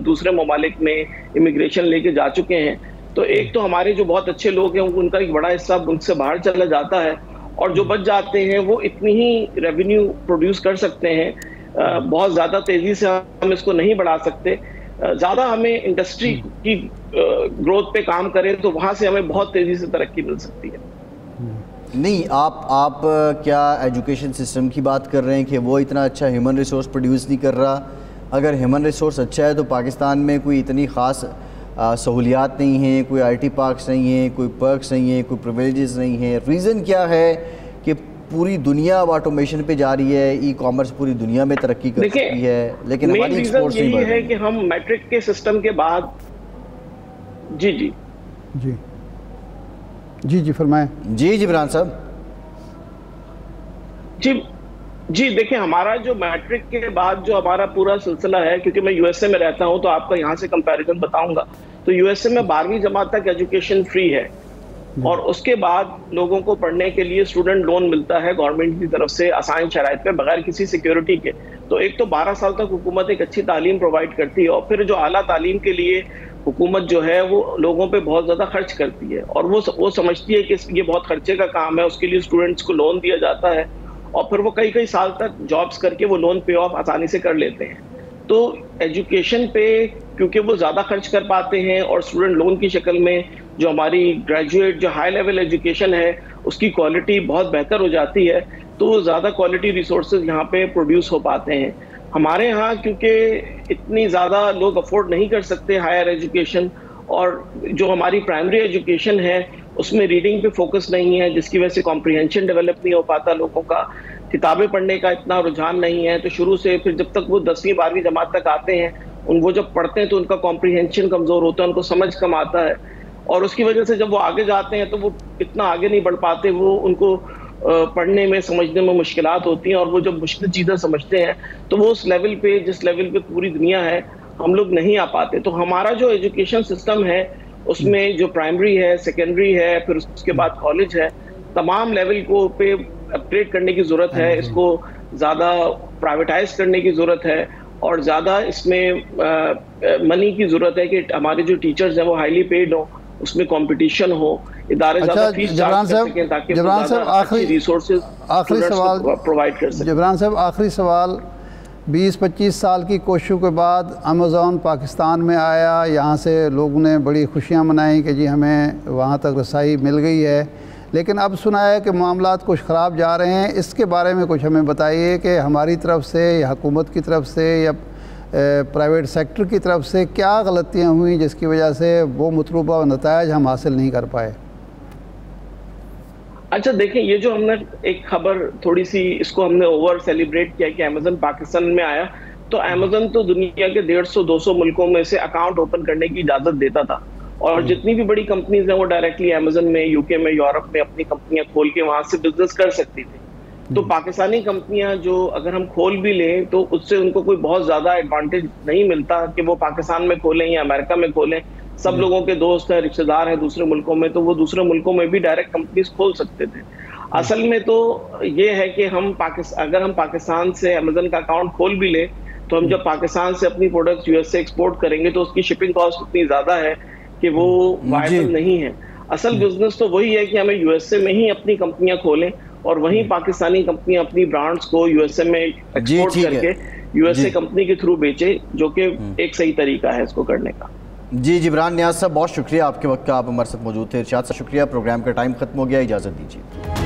दूसरे ममालिक में इमिग्रेशन लेके जा चुके हैं। तो एक तो हमारे जो बहुत अच्छे लोग हैं उनका एक बड़ा हिस्सा मुल्क से बाहर चला जाता है, और जो बच जाते हैं वो इतनी ही रेवेन्यू प्रोड्यूस कर सकते हैं। बहुत ज़्यादा तेज़ी से हम इसको नहीं बढ़ा सकते। ज़्यादा हमें इंडस्ट्री की ग्रोथ पे काम करें तो वहाँ से हमें बहुत तेज़ी से तरक्की मिल सकती है। नहीं, आप क्या एजुकेशन सिस्टम की बात कर रहे हैं कि वो इतना अच्छा ह्यूमन रिसोर्स प्रोड्यूस नहीं कर रहा? अगर ह्यूमन रिसोर्स अच्छा है तो पाकिस्तान में कोई इतनी ख़ास सहूलियात नहीं हैं, कोई आईटी पार्क्स नहीं हैं, कोई पर्क्स नहीं हैं, कोई प्रिविलेजेस नहीं हैं। रीज़न क्या है कि पूरी दुनिया अब ऑटोमेशन पे जा रही है, ई कॉमर्स पूरी दुनिया में तरक्की कर रही है, लेकिन हमारी एक्सपोर्ट्स नहीं बढ़ रही है कि हम मैट्रिक के सिस्टम के बाद जी फरमाएं। जी जिब्रान साहब। जी देखिए, हमारा जो मैट्रिक के बाद जो हमारा पूरा सिलसिला है, क्योंकि मैं यूएसए में रहता हूं तो आपका यहाँ से कंपैरिजन बताऊंगा, तो यूएसए में 12वीं जमात तक एजुकेशन फ्री है, और उसके बाद लोगों को पढ़ने के लिए स्टूडेंट लोन मिलता है गवर्नमेंट की तरफ से आसान शराइत पे, बगैर किसी सिक्योरिटी के। तो एक तो 12 साल तक हुकूमत एक अच्छी तालीम प्रोवाइड करती है, और फिर जो आला तालीम के लिए हुकूमत जो है वो लोगों पे बहुत ज़्यादा खर्च करती है, और वो समझती है कि ये बहुत खर्चे का काम है, उसके लिए स्टूडेंट्स को लोन दिया जाता है, और फिर वो कई साल तक जॉब्स करके वो लोन पे ऑफ आसानी से कर लेते हैं। तो एजुकेशन पे क्योंकि वो ज़्यादा खर्च कर पाते हैं, और स्टूडेंट लोन की शक्ल में जो हमारी ग्रेजुएट जो हाई लेवल एजुकेशन है उसकी क्वालिटी बहुत बेहतर हो जाती है, तो ज़्यादा क्वालिटी रिसोर्सेज यहाँ पे प्रोड्यूस हो पाते हैं। हमारे यहाँ क्योंकि इतनी ज़्यादा लोग अफोर्ड नहीं कर सकते हायर एजुकेशन, और जो हमारी प्राइमरी एजुकेशन है उसमें रीडिंग पे फोकस नहीं है, जिसकी वजह से कॉम्प्रिहेंशन डेवलप नहीं हो पाता लोगों का, किताबें पढ़ने का इतना रुझान नहीं है। तो शुरू से फिर जब तक वो 10वीं 12वीं जमात तक आते हैं, वो जब पढ़ते हैं तो उनका कॉम्प्रिहेंशन कमज़ोर होता है, उनको समझ कम आता है, और उसकी वजह से जब वो आगे जाते हैं तो वो इतना आगे नहीं बढ़ पाते, वो उनको पढ़ने में समझने में मुश्किलात होती हैं, और वो जब मुश्किल चीज़ें समझते हैं तो वो उस लेवल पे जिस लेवल पे पूरी दुनिया है हम लोग नहीं आ पाते। तो हमारा जो एजुकेशन सिस्टम है उसमें जो प्राइमरी है, सेकेंडरी है, फिर उसके बाद कॉलेज है, तमाम लेवल को पे अपग्रेड करने की ज़रूरत है, इसको ज़्यादा प्राइवेटाइज करने की ज़रूरत है, और ज़्यादा इसमें मनी की ज़रूरत है कि हमारे जो टीचर्स हैं वो हाईली पेड हो, उसमें कंपटीशन हो, इदारे ज़्यादा फीस चार्ज कर सकें ताकि आखिरी रिसोर्सेज प्रोवाइड कर सकें। जिब्रान साहब, आखिरी सवाल, 20-25 साल की कोशिशों के बाद अमेज़ॉन पाकिस्तान में आया, यहाँ से लोगों ने बड़ी खुशियाँ मनाई कि जी हमें वहाँ तक रसाई मिल गई है, लेकिन अब सुना है कि मामलात कुछ ख़राब जा रहे हैं। इसके बारे में कुछ हमें बताइए कि हमारी तरफ से या हुकूमत की तरफ से या प्राइवेट सेक्टर की तरफ से क्या गलतियाँ हुई जिसकी वजह से वो मतलूबा नतायज हम हासिल नहीं कर पाए। अच्छा देखिए, ये जो हमने एक खबर थोड़ी सी इसको हमने ओवर सेलिब्रेट किया कि अमेज़न पाकिस्तान में आया, तो अमेज़न तो दुनिया के 150-200 मुल्कों में से अकाउंट ओपन करने की इजाज़त देता था, और जितनी भी बड़ी कंपनीज हैं वो डायरेक्टली अमेज़न में, यूके में, यूरोप में अपनी कंपनियां खोल के वहां से बिजनेस कर सकती थी। तो पाकिस्तानी कंपनियां जो अगर हम खोल भी लें तो उससे उनको कोई बहुत ज़्यादा एडवांटेज नहीं मिलता कि वो पाकिस्तान में खोलें या अमेरिका में खोलें। सब लोगों के दोस्त हैं, रिश्तेदार हैं दूसरे मुल्कों में, तो वो दूसरे मुल्कों में भी डायरेक्ट कंपनीज खोल सकते थे। असल में तो ये है कि अगर हम पाकिस्तान से अमेज़न का अकाउंट खोल भी लें, तो हम जब पाकिस्तान से अपनी प्रोडक्ट्स यूएस से एक्सपोर्ट करेंगे तो उसकी शिपिंग कॉस्ट इतनी ज़्यादा है कि वो वायबल नहीं है। असल बिजनेस तो वही है कि हमें यूएसए में ही अपनी कंपनियां खोलें, और वहीं पाकिस्तानी कंपनियां अपनी ब्रांड्स को यूएसए में एक्सपोर्ट करके यूएसए कंपनी के थ्रू बेचे, जो कि एक सही तरीका है इसको करने का। जी जिब्रान नियाज़ साहब, बहुत शुक्रिया आपके वक्त का, आप हमारे साथ मौजूद थे। इरशाद साहब शुक्रिया, प्रोग्राम का टाइम ख़त्म हो गया, इजाज़त दीजिए।